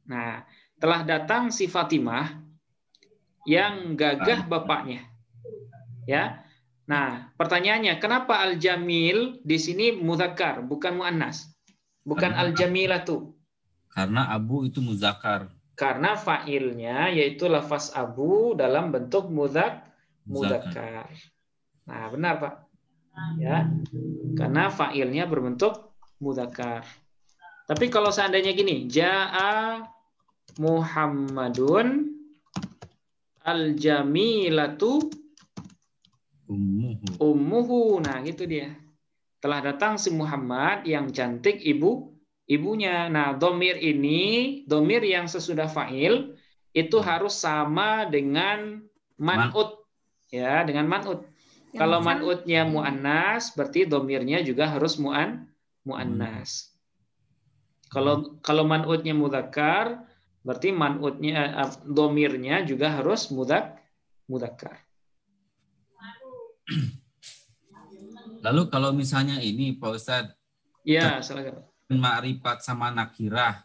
Nah, telah datang si Fatimah yang gagah bapaknya. Ya. Nah, pertanyaannya, kenapa al-jamil di sini mudzakkar, bukan muannas? Bukan al-jamilatu. Karena abu itu muzakkar. Karena fa'ilnya yaitu lafaz abu dalam bentuk mudzakkar. Nah, benar, Pak. Ya. Karena fa'ilnya berbentuk mudzakkar. Tapi kalau seandainya gini, ja'a Muhammadun al-jamilatu ummuhu. Nah, gitu dia. Telah datang si Muhammad yang cantik ibunya. Nah, domir ini, domir yang sesudah fa'il itu harus sama dengan man'ut. Ya, dengan man'ut. Kalau man'utnya mu'annas, berarti domirnya juga harus mu'annas. Kalau man'utnya mudzakkar, berarti man'utnya domirnya juga harus mudzakkar. Lalu kalau misalnya ini Pak Ustadz, ya, silakan. Ma'rifat sama nakirah.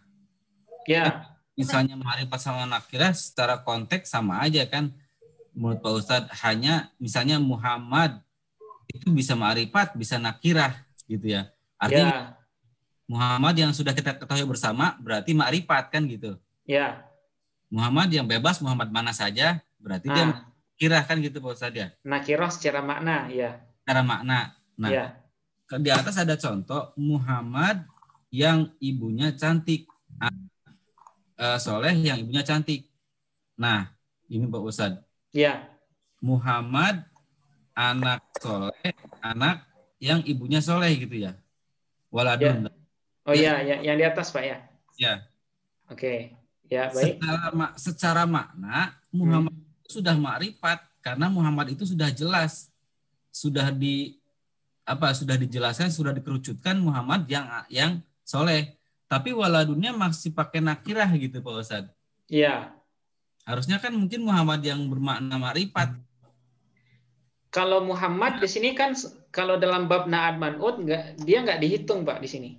Ya. Misalnya ma'rifat sama nakirah secara konteks sama aja kan? Menurut Pak Ustadz, hanya misalnya Muhammad itu bisa ma'rifat, bisa nakirah gitu ya. Artinya Muhammad yang sudah kita ketahui bersama berarti ma'rifat kan gitu. Ya. Muhammad yang bebas, Muhammad mana saja, berarti dia nakirah kan gitu Pak Ustadz ya. Nakirah secara makna, ya. Secara makna. Nah, di atas ada contoh Muhammad yang ibunya cantik, Soleh yang ibunya cantik. Nah, ini Pak Ustadz. Ya. Muhammad anak Soleh, anak yang ibunya Soleh gitu ya. Waladun. Ya. Oh ya, yang di atas Pak ya. Ya. Oke. Ya, baik. Secara makna Muhammad sudah ma'rifat karena Muhammad itu sudah jelas. Sudah dijelaskan, sudah dikerucutkan Muhammad yang soleh. Tapi waladunnya masih pakai nakirah gitu Pak Ustadz. Iya. Harusnya kan mungkin Muhammad yang bermakna ma'rifat. Kalau Muhammad di sini kan kalau dalam bab na'at man'ut dia nggak dihitung Pak di sini.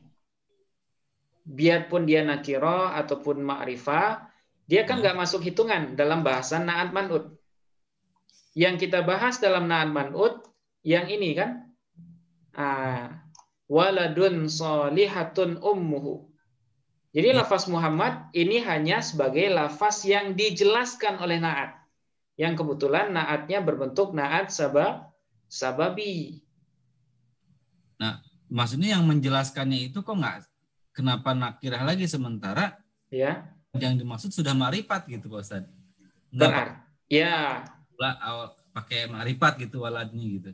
Biarpun dia nakirah ataupun ma'rifah, dia kan nggak masuk hitungan dalam bahasan na'at man'ut. Yang kita bahas dalam na'at man'ut yang ini kan, waladun solihatun ummuhu. Jadi lafaz Muhammad ini hanya sebagai lafaz yang dijelaskan oleh na'at. yang kebetulan naatnya berbentuk naat sababi. Nah, maksudnya yang menjelaskannya itu kok nggak, kenapa nakirah lagi sementara Ya. yang dimaksud sudah ma'rifat gitu Pak Ustaz. Benar. Ya. Pakai ma'rifat gitu waladnya gitu.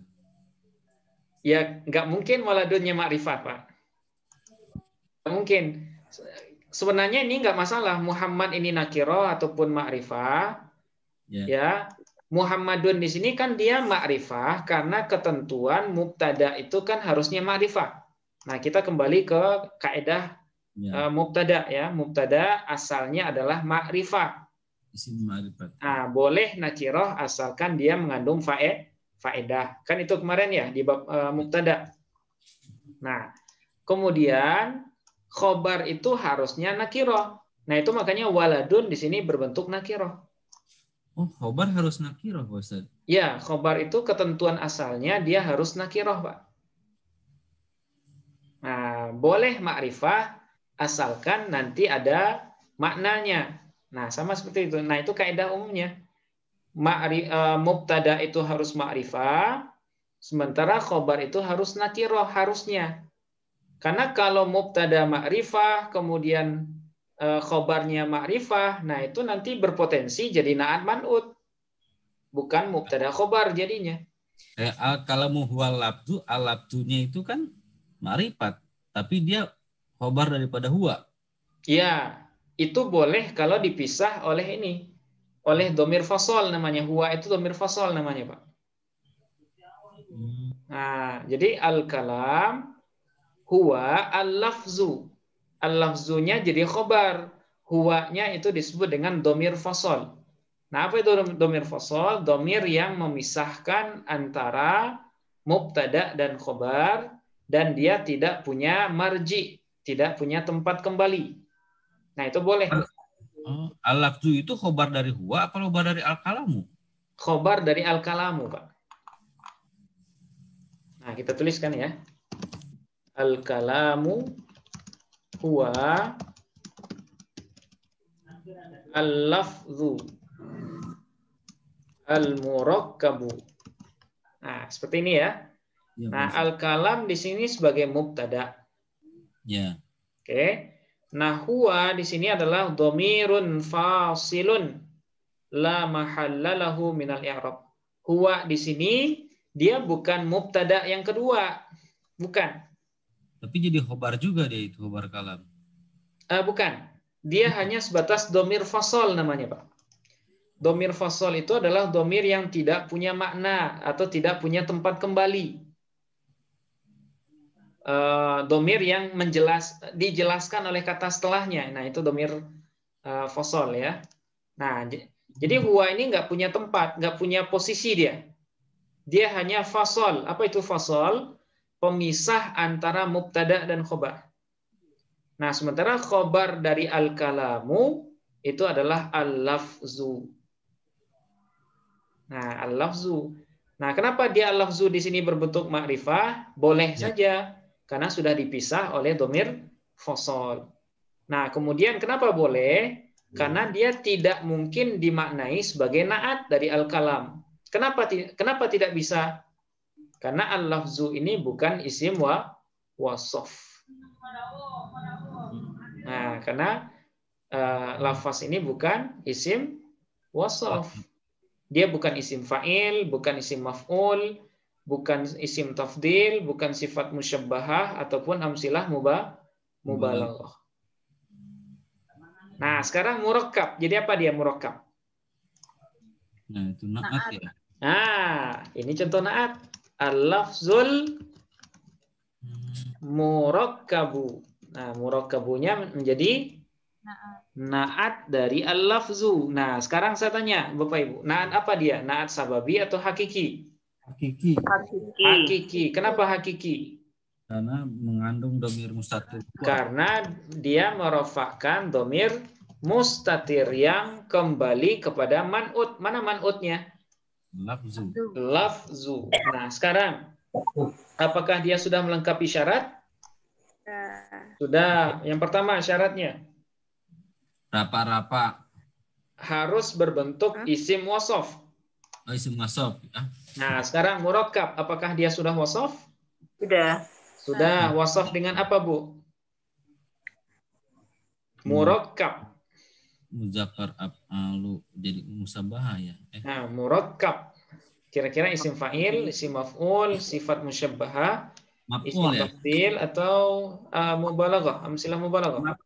Ya, nggak mungkin waladunnya ma'rifat, Pak. Nggak mungkin. Sebenarnya ini nggak masalah. Muhammad ini nakiro ataupun ma'rifah. Ya. Muhammadun di sini kan dia ma'rifah karena ketentuan mubtada itu kan harusnya ma'rifah. Nah, kita kembali ke kaidah mubtada ya. Mubtada asalnya adalah ma'rifah. Isim ma'rifat. Nah, boleh nakiroh asalkan dia mengandung faedah. Kan itu kemarin ya di bab mubtada. Nah, kemudian khobar itu harusnya nakiroh. Nah, itu makanya waladun di sini berbentuk nakiroh. Oh, khobar harus nakiroh, Pak Ustaz? Ya, khobar itu ketentuan asalnya dia harus nakiroh, Pak. Nah, boleh ma'rifah asalkan nanti ada maknanya. Nah, sama seperti itu. Nah, itu kaidah umumnya. Mubtada itu harus ma'rifah, sementara khobar itu harus nakiroh, harusnya. Karena kalau mubtada ma'rifah, kemudian khobarnya ma'rifah, nah itu nanti berpotensi jadi na'at man'ut. Bukan mubtada khobar jadinya. Al-kalamu huwal labdu, al-labdunya itu kan ma'rifat, tapi dia khobar daripada huwa. Ya, itu boleh kalau dipisah oleh ini. Oleh domir fasol namanya. Huwa itu domir fasol namanya, Pak. Nah, jadi al-kalam huwa al-lafzu. Al-lafzunya jadi khobar. Huwanya itu disebut dengan domir fasol. Nah, apa itu domir fasol? Domir yang memisahkan antara mubtada dan khobar, dan dia tidak punya marji, tidak punya tempat kembali. Nah, itu boleh. Al-lafzu itu khobar dari huwa apa khobar dari al-kalamu? Khobar dari al-kalamu, Pak. Nah, kita tuliskan ya. Al-kalamu huwa al-lafzu al-murakkabu. Nah, seperti ini ya. Nah, al-kalam di sini sebagai mubtada. Ya. Oke. Nah, huwa di sini adalah dhamirun fasilun la mahalla lahu minal i'rab. Huwa di sini dia bukan mubtada yang kedua. Bukan. Tapi jadi khobar juga dia itu, khobar kalam. Bukan. Dia hanya sebatas dhamir fasal namanya, Pak. Dhamir fasal itu adalah dhamir yang tidak punya makna atau tidak punya tempat kembali. Dhamir yang dijelaskan oleh kata setelahnya. Nah, itu dhamir fasal ya. Nah, jadi huwa ini nggak punya tempat, nggak punya posisi dia. Dia hanya fasal. Apa itu fasal? Pemisah antara mubtada dan khobar. Nah, sementara khobar dari al-kalamu itu adalah al-lafzu. Nah, al-lafzu. Nah, kenapa dia al-lafzu di sini berbentuk ma'rifah? Boleh saja, karena sudah dipisah oleh dhamir fasal. Nah, kemudian kenapa boleh? Karena dia tidak mungkin dimaknai sebagai na'at dari al-kalam. Kenapa tidak bisa? Karena al-lafzu ini bukan isim wasaf. Nah, karena lafaz ini bukan isim wasaf. Dia bukan isim fa'il, bukan isim maf'ul, bukan isim tafdil, bukan sifat musyabbahah ataupun amsilah mubalaghah. Nah, sekarang murakkab. Jadi apa dia murakkab? Nah, itu na'at ya. Nah, ini contoh na'at. Al-lafzul murakkabu. Nah, murakkabunya menjadi na'at dari al-lafzu. Nah, sekarang saya tanya, Bapak Ibu, na'at apa dia? Na'at sababi atau hakiki? Hakiki. Hakiki. Kenapa hakiki? Karena mengandung dhamir mustatir. Karena dia merofakkan dhamir mustatir yang kembali kepada man'ut. Mana man'utnya? Lafzu. Lafzu. Nah, sekarang apakah dia sudah melengkapi syarat? Sudah. Yang pertama syaratnya Rapa-rapa. harus berbentuk isim wasaf. Isim wasaf. Nah, sekarang murakkab, apakah dia sudah wasaf? Sudah. Sudah. Wasaf dengan apa, Bu? Murakkab. Muzakkar af'alu jadi musabbaha ya. Nah, murakkab. Kira-kira isim fa'il, isim maf'ul, sifat musyabbaha, isim Maf'ul ya. tafdil atau mubalaghah, amsilah mubalaghah.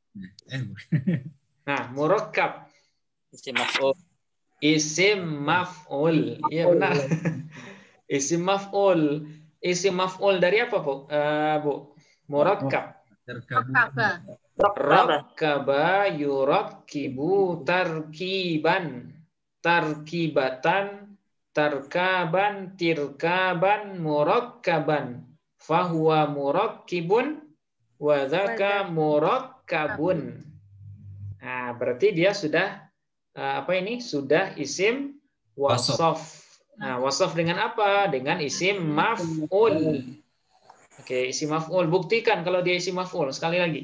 Nah, murakkab. Isim maf'ul. Isim maf'ul. Iya benar. Isim maf'ul. Isim maf'ul dari apa, Bu? Murakkab. Rokkaba. Rakkaba yurakkibu tarkiban. Tarkibatan, tarkaban, tirkaban, murakkaban. Fahuwa murakkibun wa dzaka murakkabun. Nah, berarti dia sudah apa ini? Sudah isim wasaf. Nah, wasaf dengan apa? Dengan isim maf'ul. Oke, isim maf'ul. Buktikan kalau dia isim maf'ul. Sekali lagi.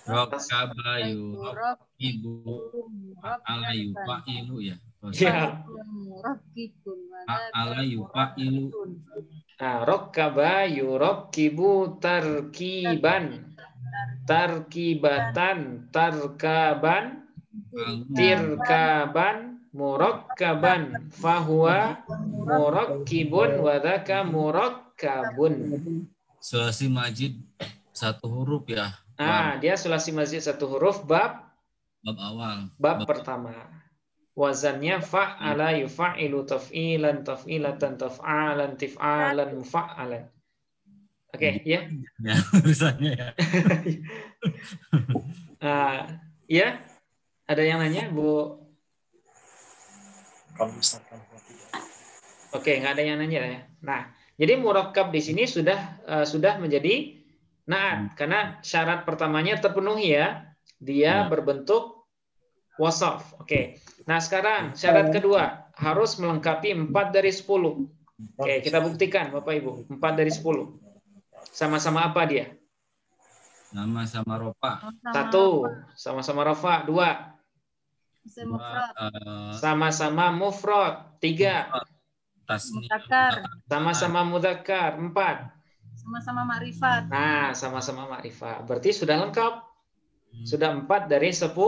Rakkaba yurakkibu fa'ala yufa'ilu ya. Ya. Fa'ala yufa'ilu. Nah, rakkaba yurakkibu tarkiban. Tarkibatan, tarkaban, tirkaban, murakkaban. Fahuwa murakkibun wa dzaka murakkabun. Sulasi majid satu huruf ya. Nah, dia sulasi mazid satu huruf bab awal. Bab pertama. Wazannya fa'ala yufa'ilu taf'ilan taf'ilatan taf'alan tif'alan mufa'alan. Oke, ya. Ya, urusannya ya. Ya. Ada yang nanya, Bu? Oke, nggak ada yang nanya ya. Nah, jadi murakkab di sini sudah menjadi naat karena syarat pertamanya terpenuhi ya. Dia berbentuk wasaf. Oke. Nah, sekarang syarat kedua harus melengkapi 4 dari 10. Oke, kita buktikan Bapak Ibu. 4 dari 10. Sama-sama apa dia? Sama-sama rofa. 1, sama-sama rafa. 2, sama-sama mufrad. 3, sama-sama mudzakkar. 4, sama-sama makrifat. nah, sama-sama makrifat. Berarti sudah lengkap. Sudah 4 dari 10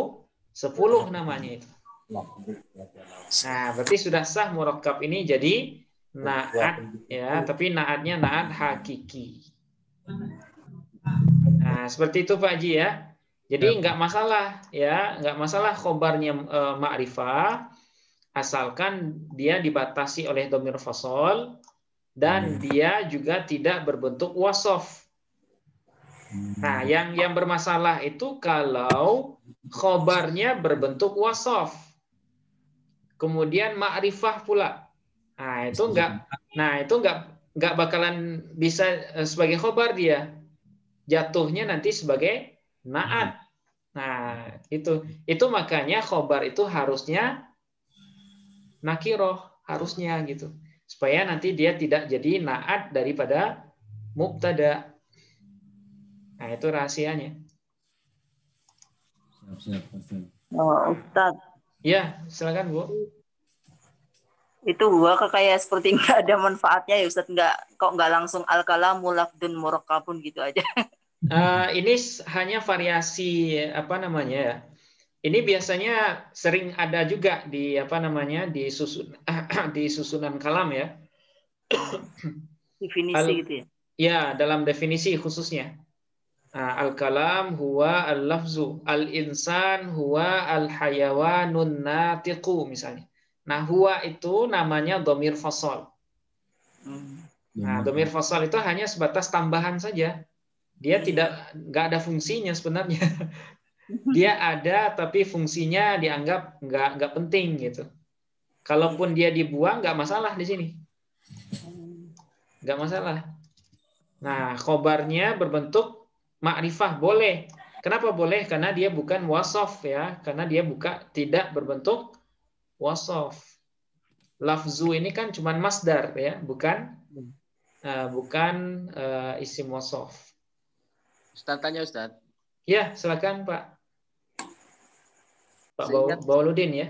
namanya itu. Nah, berarti sudah sah murakkab ini jadi naat ya, tapi naatnya naat hakiki. Nah, seperti itu Pak Haji ya. Jadi nggak masalah ya, nggak masalah khobarnya ma'rifah asalkan dia dibatasi oleh dhamir fasol dan dia juga tidak berbentuk wasaf. Nah, yang bermasalah itu kalau khobarnya berbentuk wasaf. Kemudian ma'rifah pula. Nah, itu nggak bakalan bisa sebagai khobar dia. Jatuhnya nanti sebagai naat. Nah, itu makanya khobar itu harusnya nakiroh, harusnya gitu. Supaya nanti dia tidak jadi naat daripada mubtada. Nah, itu rahasianya. Ustaz. Ya, silakan Bu. Itu huwa kayak seperti nggak ada manfaatnya ya Ustaz, kok nggak langsung al-kalamu lafdun murakkabun gitu aja. Ini hanya variasi apa namanya ya. Ini biasanya sering ada juga di apa namanya di susunan kalam ya. Definisi gitu ya. Ya, dalam definisi khususnya. Al-kalam huwa al-lafzu, al-insan huwa al-hayawanun natiqu misalnya. Nah, huwa itu namanya dhamir fasal. Nah, dhamir fasal itu hanya sebatas tambahan saja. Dia nggak ada fungsinya sebenarnya. Dia ada tapi fungsinya dianggap nggak penting gitu. Kalaupun dia dibuang nggak masalah di sini. Nggak masalah. Nah, khobarnya berbentuk ma'rifah boleh. Kenapa boleh? Karena dia bukan wasaf ya. Karena dia tidak berbentuk wasaf. Lafzu ini kan cuma masdar ya, bukan isim wasaf. Ustaz tanya Ustaz. Ya, silakan Pak. Pak Bauludin ya.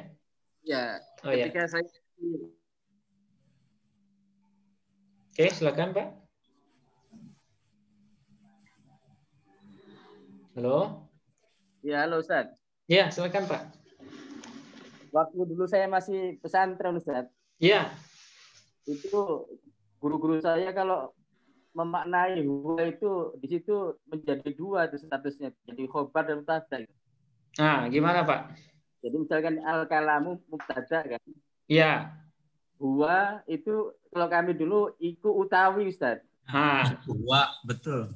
Ya, Oh, ketika ya. saya Oke, silakan Pak. Halo? Ya, halo Ustaz. Ya, silakan Pak. Waktu dulu saya masih pesantren Ustaz, Ya, itu guru-guru saya kalau memaknai huwa itu di situ menjadi dua tuh statusnya, jadi khobar dan mubtada. nah gimana Pak? Jadi misalkan al-kalamu mubtada kan. Ya, Huwa itu kalau kami dulu iku utawi Ustaz. nah, Huwa, betul.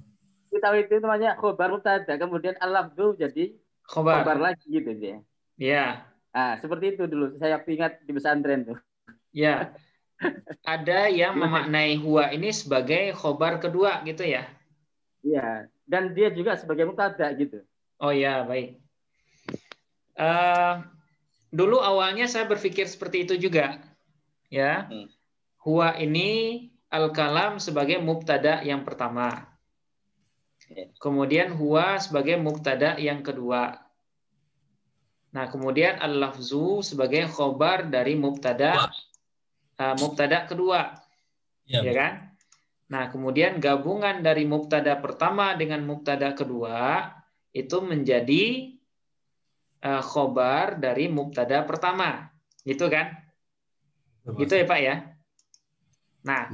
Utawi itu namanya khobar mubtada, kemudian al-lafzu jadi khobar khobar. lagi gitu dia. Ya, Ah, seperti itu dulu saya ingat di pesantren tuh. ya. Ada yang memaknai huwa ini sebagai khobar kedua gitu ya? Iya, dan dia juga sebagai mubtada gitu. Oh ya, baik. Dulu awalnya saya berpikir seperti itu juga, ya. Huwa ini al-kalam sebagai mubtada yang pertama. Kemudian huwa sebagai mubtada yang kedua. Nah, kemudian al-lafzu sebagai khobar dari mubtada kedua, ya kan? Nah, kemudian gabungan dari mubtada pertama dengan mubtada kedua itu menjadi khobar dari mubtada pertama, gitu kan? Gitu ya Pak ya. Nah,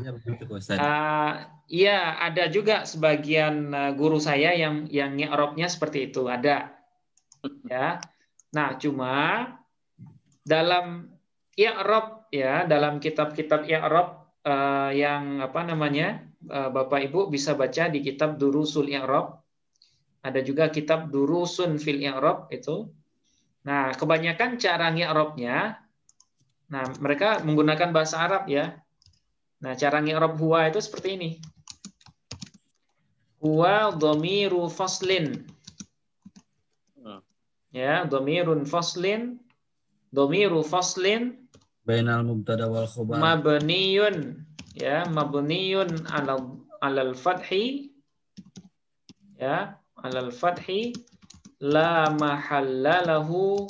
iya ada juga sebagian guru saya yang i'rabnya seperti itu, ada. Ya. Nah, cuma dalam i'rab ya, dalam kitab-kitab i'rab yang Bapak Ibu bisa baca di kitab Durusul I'rab. Ada juga kitab Durusun fil I'rab itu. Nah, kebanyakan cara i'rabnya, nah mereka menggunakan bahasa Arab ya. Nah, cara i'rab huwa itu seperti ini. Huwa dhamiru faslin. Ya, dhamirun faslin. Dhamiru faslin bainal mubtada wal khobar. Mabniyun ya, mabniyun alal fathi ya, alal fathi la mahalla lahu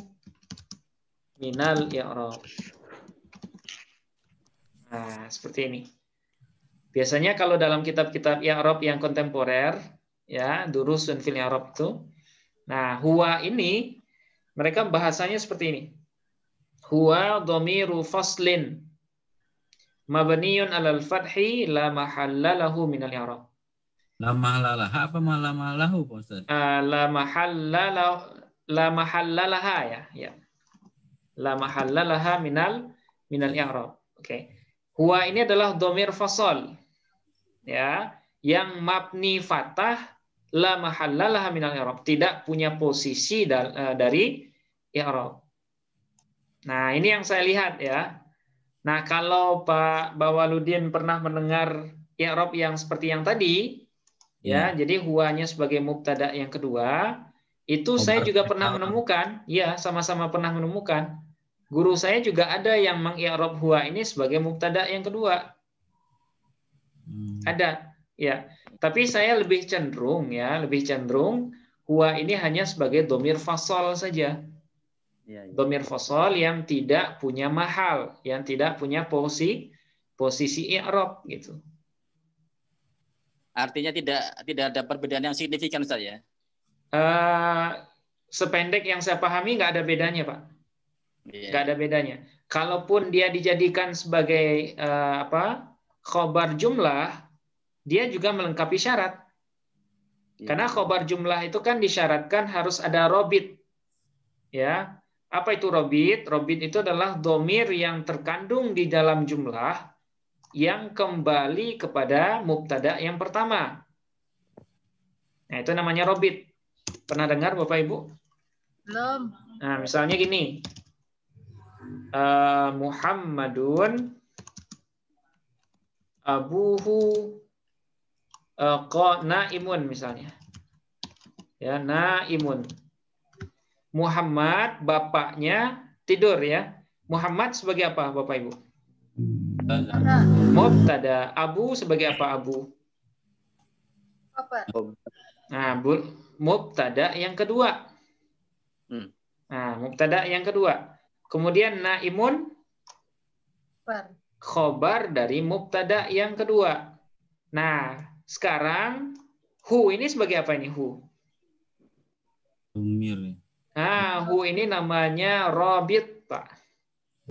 minal i'rab. Nah, seperti ini. Biasanya kalau dalam kitab-kitab i'rab yang kontemporer ya, durusun fil i'rab itu. Nah, huwa ini mereka bahasanya seperti ini. Huwa dhamiru faslin mabniyun alal fathi la mahalla lahu minal i'rab. La mahallalaha apa malamalahu Pak Ustaz? La mahallalaha ya. La mahallalaha minal i'rab. Oke. Huwa ini adalah dhamir fasal. Ya, yang mabni fathah la mahallalaha minal i'rab, tidak punya posisi dari i'rab. Nah, ini yang saya lihat ya. Nah, kalau Pak Bawaludin pernah mendengar i'rab yang seperti yang tadi, ya, jadi huwanya sebagai mubtada yang kedua, itu saya juga pernah menemukan, ya, sama-sama pernah menemukan. Guru saya juga ada yang meng-i'rab huwa ini sebagai mubtada yang kedua. Ada, ya. Tapi saya lebih cenderung huwa ini hanya sebagai dhamir fasal saja. Dhamir fasal yang tidak punya mahal, yang tidak punya posisi i'rab gitu. Artinya tidak ada perbedaan yang signifikan Ustaz ya? Sependek yang saya pahami nggak ada bedanya Pak. Nggak ada bedanya. Kalaupun dia dijadikan sebagai khobar jumlah, dia juga melengkapi syarat. Karena khobar jumlah itu kan disyaratkan harus ada robit. Ya, apa itu robit? Robit itu adalah dhamir yang terkandung di dalam jumlah yang kembali kepada mubtada yang pertama. Nah, itu namanya robit. Pernah dengar Bapak Ibu? Belum. Nah, misalnya gini. Muhammadun abuhu naimun misalnya. Ya, naimun. Muhammad bapaknya tidur ya. Muhammad sebagai apa Bapak Ibu? Mubtada. Abu sebagai apa Abu? Apa? Nah, mubtada yang kedua. Nah, mubtada yang kedua. Kemudian naimun khobar dari mubtada yang kedua. Nah, sekarang hu ini sebagai apa ini hu? Domir. Nah, hu ini namanya robit, Pak.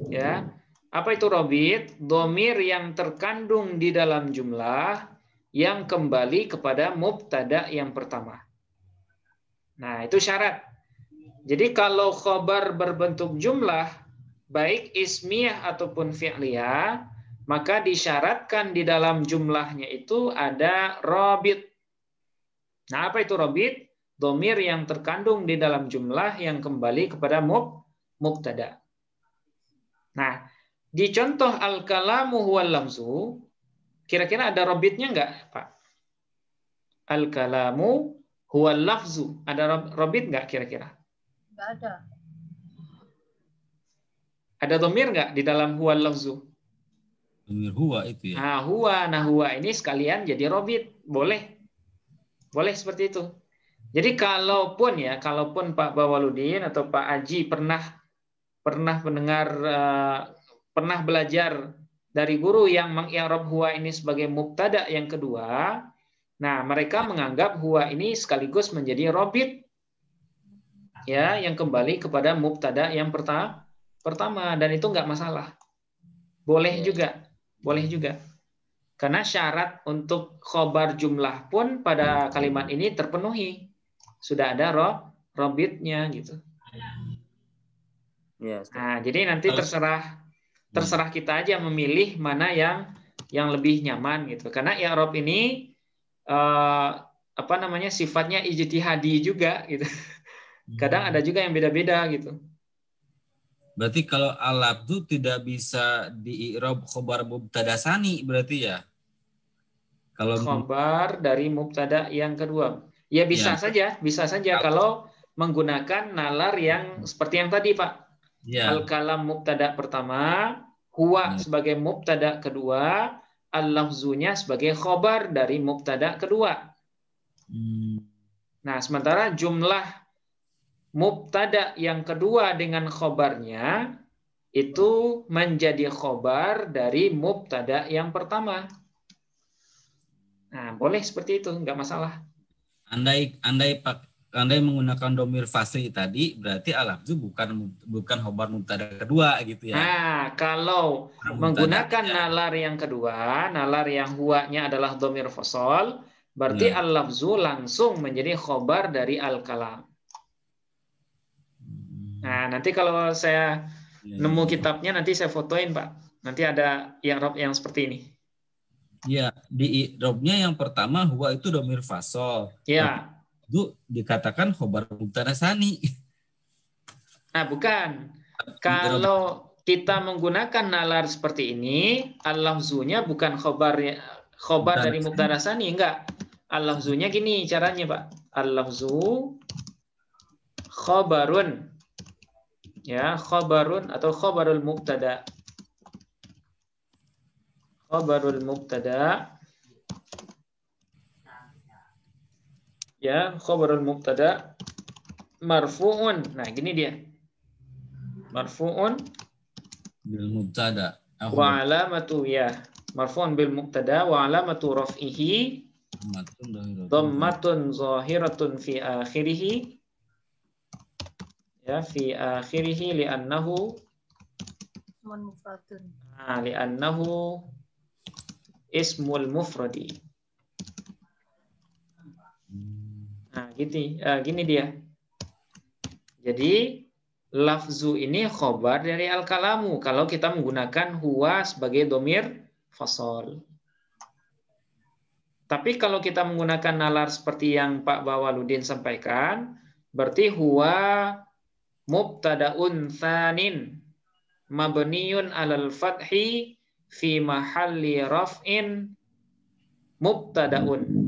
Ya. Apa itu robit? Domir yang terkandung di dalam jumlah yang kembali kepada mubtada yang pertama. Nah, itu syarat. Jadi kalau khobar berbentuk jumlah, baik ismiyah ataupun fi'liyah, maka disyaratkan di dalam jumlahnya itu ada robit. Nah, apa itu robit? Domir yang terkandung di dalam jumlah yang kembali kepada mubtada. Nah, di contoh al-kalamu huwal lafzu, kira-kira ada robitnya enggak, Pak? Al-kalamu huwal lafzu. Ada robit enggak kira-kira? Enggak ada. Ada domir enggak di dalam huwal lafzu? Domir huwa itu ya. Nah, huwa. Nah, huwa ini sekalian jadi robit. Boleh. Boleh seperti itu. Jadi kalaupun Pak Bawaludin atau Pak Aji pernah mendengar, pernah belajar dari guru yang mengi'rab huwa ini sebagai mubtada yang kedua, nah mereka menganggap huwa ini sekaligus menjadi robit, ya, yang kembali kepada mubtada yang pertama, dan itu nggak masalah. Boleh juga. Karena syarat untuk khobar jumlah pun pada kalimat ini terpenuhi. Sudah ada robitnya gitu. Ya, Nah, jadi nanti terserah kita aja memilih mana yang lebih nyaman gitu. Karena i'rab ini sifatnya ijtihadi juga gitu. Kadang ada juga yang beda-beda gitu. Berarti kalau al-lafzu tidak bisa di-i'rab khobar mubtada tsani berarti ya? Kalau khobar dari mubtada yang kedua. Ya bisa saja kalau menggunakan nalar yang seperti yang tadi, Pak. Ya. Al-kalam mubtada pertama, huwa sebagai mubtada kedua, al-lafzunya sebagai khobar dari mubtada kedua. Nah, sementara jumlah mubtada yang kedua dengan khobarnya itu menjadi khobar dari mubtada yang pertama. Nah, boleh seperti itu, nggak masalah. Andai menggunakan domir fasli tadi, berarti al-lafzu bukan khobar mubtada kedua gitu ya. Nah, kalau menggunakan nalar yang kedua, nalar yang huwanya adalah domir fasol, berarti al-lafzu langsung menjadi khobar dari al-kalam. Nah, nanti kalau saya nemu kitabnya, nanti saya fotoin, Pak. Nanti ada i'rab yang seperti ini. Ya, di i'rabnya yang pertama huwa itu domir fasol. Ya. Itu dikatakan khobar mubtada tsani. Nah, bukan. Kalau kita menggunakan nalar seperti ini, al-lafzunya bukan khobar dari mubtada tsani, enggak. Al-lafzunya gini caranya, Pak. Al-lafzu khobarun. Ya, khobarun atau khobarul mubtada. Khobarul mubtada. Ya, khobarul mubtada marfu'un. Nah, gini dia. Marfu'un bil mubtada. Wa alamatu marfu'un bil mubtada wa alamatu raf'ihi dhammatun zahiratun fi akhirih. Ya, fi akhirih li'annahu mufradun. Li'annahu ismul mufradi. Nah, gini dia. Jadi lafzu ini khobar dari al-kalamu kalau kita menggunakan huwa sebagai domir fasol. Tapi kalau kita menggunakan nalar seperti yang Pak Bawaludin sampaikan, berarti huwa mubtada'un tsanin mabniun 'alal fathi fi mahalli raf'in mubtada'un.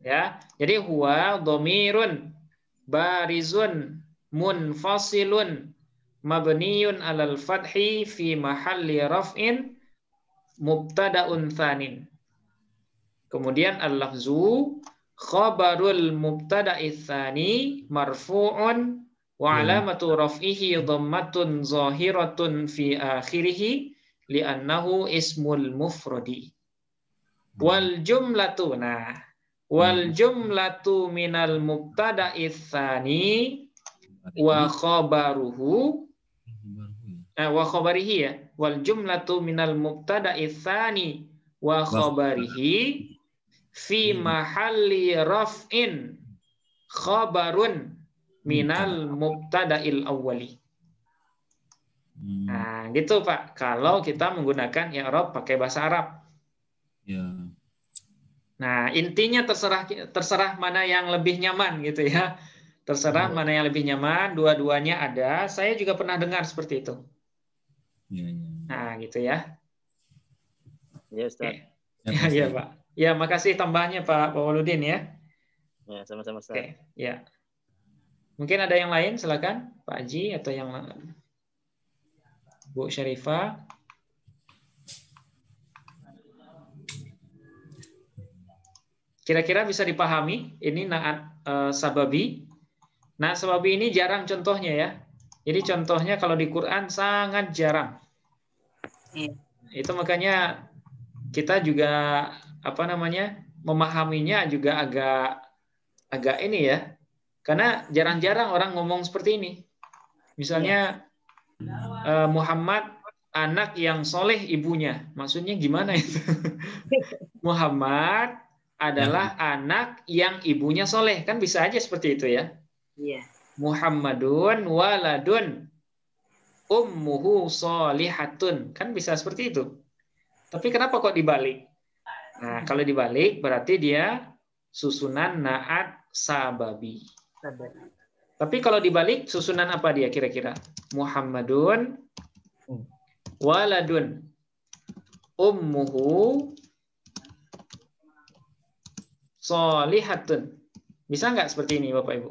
Ya, jadi huwa dhamirun barizun munfasilun mabniun 'alal fathi fi mahalli raf'in mubtada'un tsanin. Kemudian al-lafzu khabarul mubtada'i tsani marfu'un wa 'alamatu raf'ihi dhammatun zahiratun fi akhirih li'annahu ismul mufradi. Wal jumlatu, nah, wal jumlatu minal mubtada'i tsani wa khabaruhu wa khabarihi ya. Wal jumlatu minal mubtada'i tsani wa khabarihi fi mahalli raf'in khabarun minal mubtada'il awwali. Nah, gitu Pak. Kalau kita menggunakan i'rab pakai bahasa Arab. Ya. Nah, intinya terserah mana yang lebih nyaman gitu ya. Terserah mana yang lebih nyaman, dua-duanya ada. Saya juga pernah dengar seperti itu. Ya, ya. Nah, gitu ya. Ya, Ustaz. Ya, ya, Pak. Ya, makasih tambahnya Pak Waluddin ya. Ya, sama-sama, Ustaz. Oke, ya. Mungkin ada yang lain, silakan Pak Haji atau yang Bu Syarifah. Kira-kira bisa dipahami ini naat sababi. Naat sababi ini jarang contohnya ya. Jadi contohnya kalau di Quran sangat jarang. Iya. Itu makanya kita juga memahaminya juga agak ini ya. Karena jarang-jarang orang ngomong seperti ini. Misalnya Muhammad anak yang soleh ibunya. Maksudnya gimana itu? Muhammad adalah anak yang ibunya soleh. Kan bisa aja seperti itu ya. Iya. Muhammadun waladun ummuhu solihatun. Kan bisa seperti itu. Tapi kenapa kok dibalik? Nah, kalau dibalik berarti dia susunan naat sababi. Tapi kalau dibalik susunan apa dia kira-kira? Muhammadun waladun ummuhu solihatun. Bisa nggak seperti ini Bapak Ibu?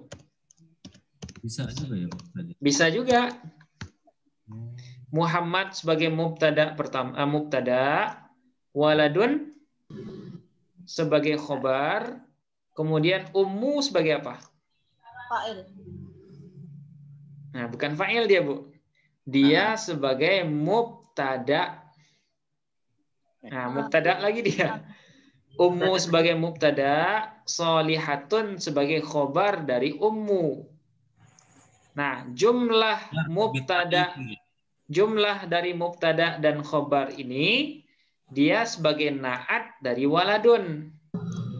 Bisa juga ya Pak. Bisa juga. Muhammad sebagai mubtada pertama, mubtada, waladun sebagai khobar, kemudian ummu sebagai apa? Fa'il. Nah, bukan fa'il dia, Bu. Dia sebagai mubtada. Nah, mubtada lagi dia. Ummu sebagai mubtada, solihatun sebagai khobar dari ummu. Nah, jumlah dari mubtada dan khobar ini dia sebagai naat dari waladun.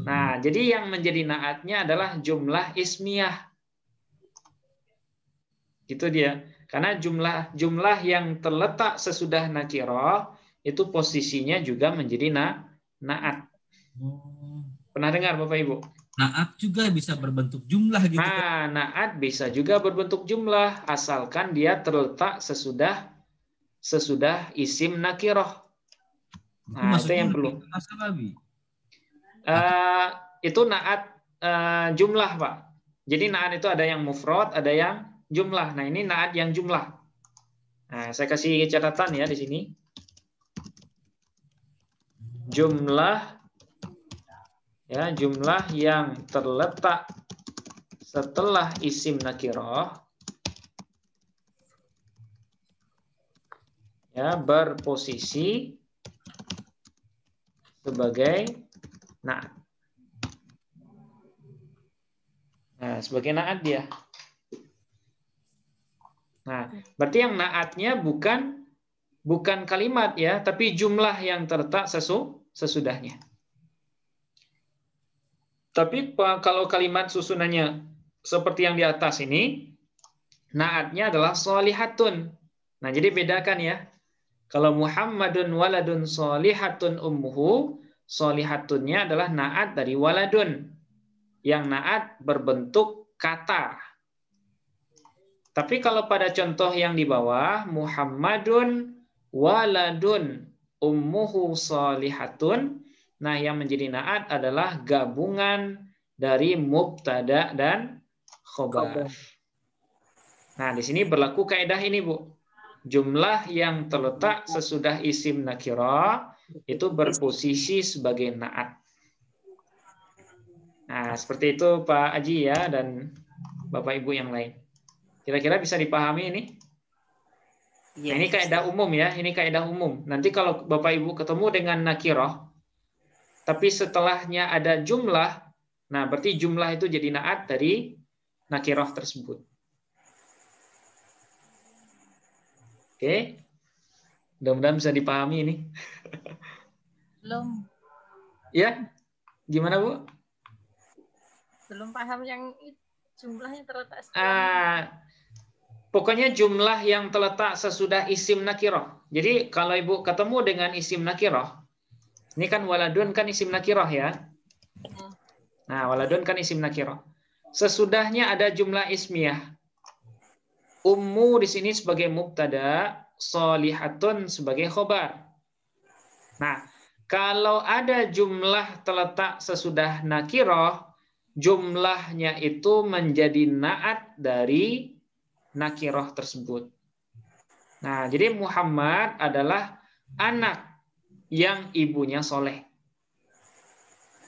Nah, jadi yang menjadi naatnya adalah jumlah ismiyah. Gitu dia. Karena jumlah yang terletak sesudah nakirah itu posisinya juga menjadi naat. Pernah dengar Bapak Ibu? Naat juga bisa berbentuk jumlah gitu kan? Nah, naat bisa juga berbentuk jumlah asalkan dia terletak sesudah isim nakirah. Nah, itu yang perlu. Itu naat jumlah, Pak. Jadi naat itu ada yang mufrad, ada yang jumlah. Nah, ini naat yang jumlah. Nah, saya kasih catatan ya di sini. Jumlah yang terletak setelah isim nakirah ya berposisi sebagai naat. Nah, sebagai naat dia. Nah, berarti yang naatnya bukan kalimat ya, tapi jumlah yang terletak sesudahnya. Tapi kalau kalimat susunannya seperti yang di atas ini, naatnya adalah solihatun. Nah, jadi bedakan ya. Kalau Muhammadun waladun solihatun ummuhu, solihatunnya adalah naat dari waladun. Yang naat berbentuk kata. Tapi kalau pada contoh yang di bawah, Muhammadun waladun ummuhu solihatun, nah yang menjadi naat adalah gabungan dari mubtada dan khobar. Nah, di sini berlaku kaidah ini, Bu. Jumlah yang terletak sesudah isim nakirah itu berposisi sebagai naat. Nah, seperti itu Pak Aji ya dan Bapak Ibu yang lain. Kira-kira bisa dipahami ini? Iya. Nah, ini kaidah umum ya, ini kaidah umum. Nanti kalau Bapak Ibu ketemu dengan nakiroh, tapi setelahnya ada jumlah, nah berarti jumlah itu jadi naat dari nakiroh tersebut. Oke, mudah-mudahan bisa dipahami ini. Belum Ya, gimana Bu? belum paham yang jumlahnya terletak setelah. Pokoknya jumlah yang terletak sesudah isim nakiroh. Jadi kalau Ibu ketemu dengan isim nakiroh, ini kan waladun kan isim nakiroh ya. Nah, waladun kan isim nakiroh. Sesudahnya ada jumlah ismiyah. Ummu di sini sebagai mubtada, sholihatun sebagai khobar. Nah, kalau ada jumlah terletak sesudah nakiroh, jumlahnya itu menjadi naat dari nakiroh tersebut. Nah, jadi Muhammad adalah anak yang ibunya soleh.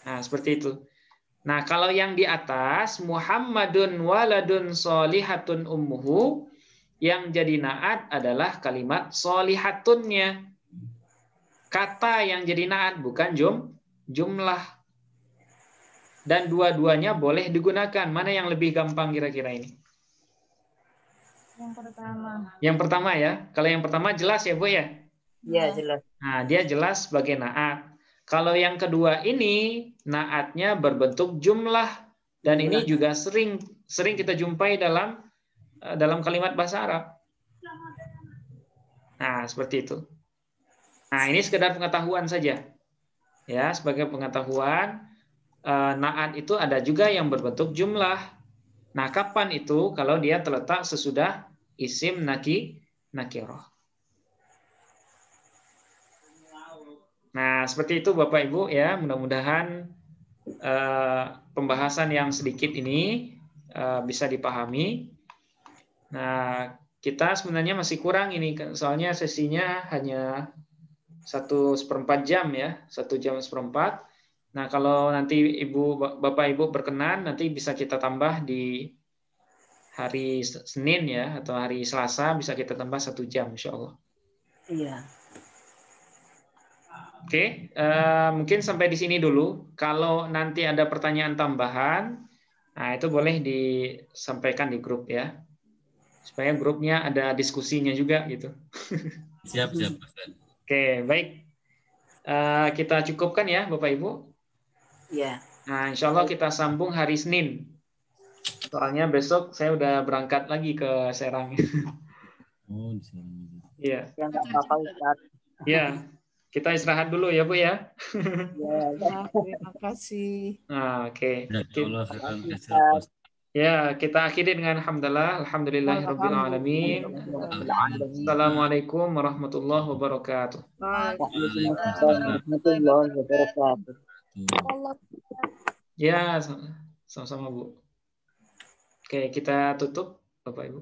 Nah, seperti itu. Nah, kalau yang di atas, Muhammadun waladun solihatun ummuhu, yang jadi naat adalah kalimat solihatunnya. Kata yang jadi naat, bukan jumlah. Dan dua-duanya boleh digunakan. Mana yang lebih gampang kira-kira ini? Yang pertama. Yang pertama ya. Kalau yang pertama jelas ya Bu ya? Iya, jelas. Nah, dia jelas sebagai naat. Kalau yang kedua ini, naatnya berbentuk jumlah. Dan ini juga sering kita jumpai dalam kalimat bahasa Arab. Nah, seperti itu. Nah, ini sekedar pengetahuan saja. Ya, sebagai pengetahuan, naat itu ada juga yang berbentuk jumlah. Nah, kapan itu? Kalau dia terletak sesudah isim nakiroh. Nah, seperti itu Bapak Ibu ya. Mudah-mudahan pembahasan yang sedikit ini bisa dipahami. Nah, kita sebenarnya masih kurang ini, soalnya sesinya hanya 1/4 jam ya, 1 jam 1/4. Nah, kalau nanti Bapak Ibu berkenan, nanti bisa kita tambah di hari Senin ya, atau hari Selasa bisa kita tambah 1 jam, insya Allah. Iya. Oke, mungkin sampai di sini dulu. Kalau nanti ada pertanyaan tambahan, nah itu boleh disampaikan di grup ya, supaya grupnya ada diskusinya juga gitu. Siap. Ustaz. Oke, baik. Kita cukupkan ya, Bapak Ibu. Iya. Nah, insya Allah kita sambung hari Senin. Soalnya besok saya udah berangkat lagi ke Serang. Oh, di sini. Iya. Yang nggak apa-apa, Ustaz. Iya. Kita istirahat dulu ya, Bu ya. Ya, terima kasih. Nah, oke. Allah khairan. Ya, kita akhiri dengan alhamdulillahirabbil alamin. Assalamualaikum warahmatullahi wabarakatuh. Waalaikumsalam warahmatullahi wabarakatuh. Ya, sama-sama Bu. Oke, kita tutup Bapak Ibu.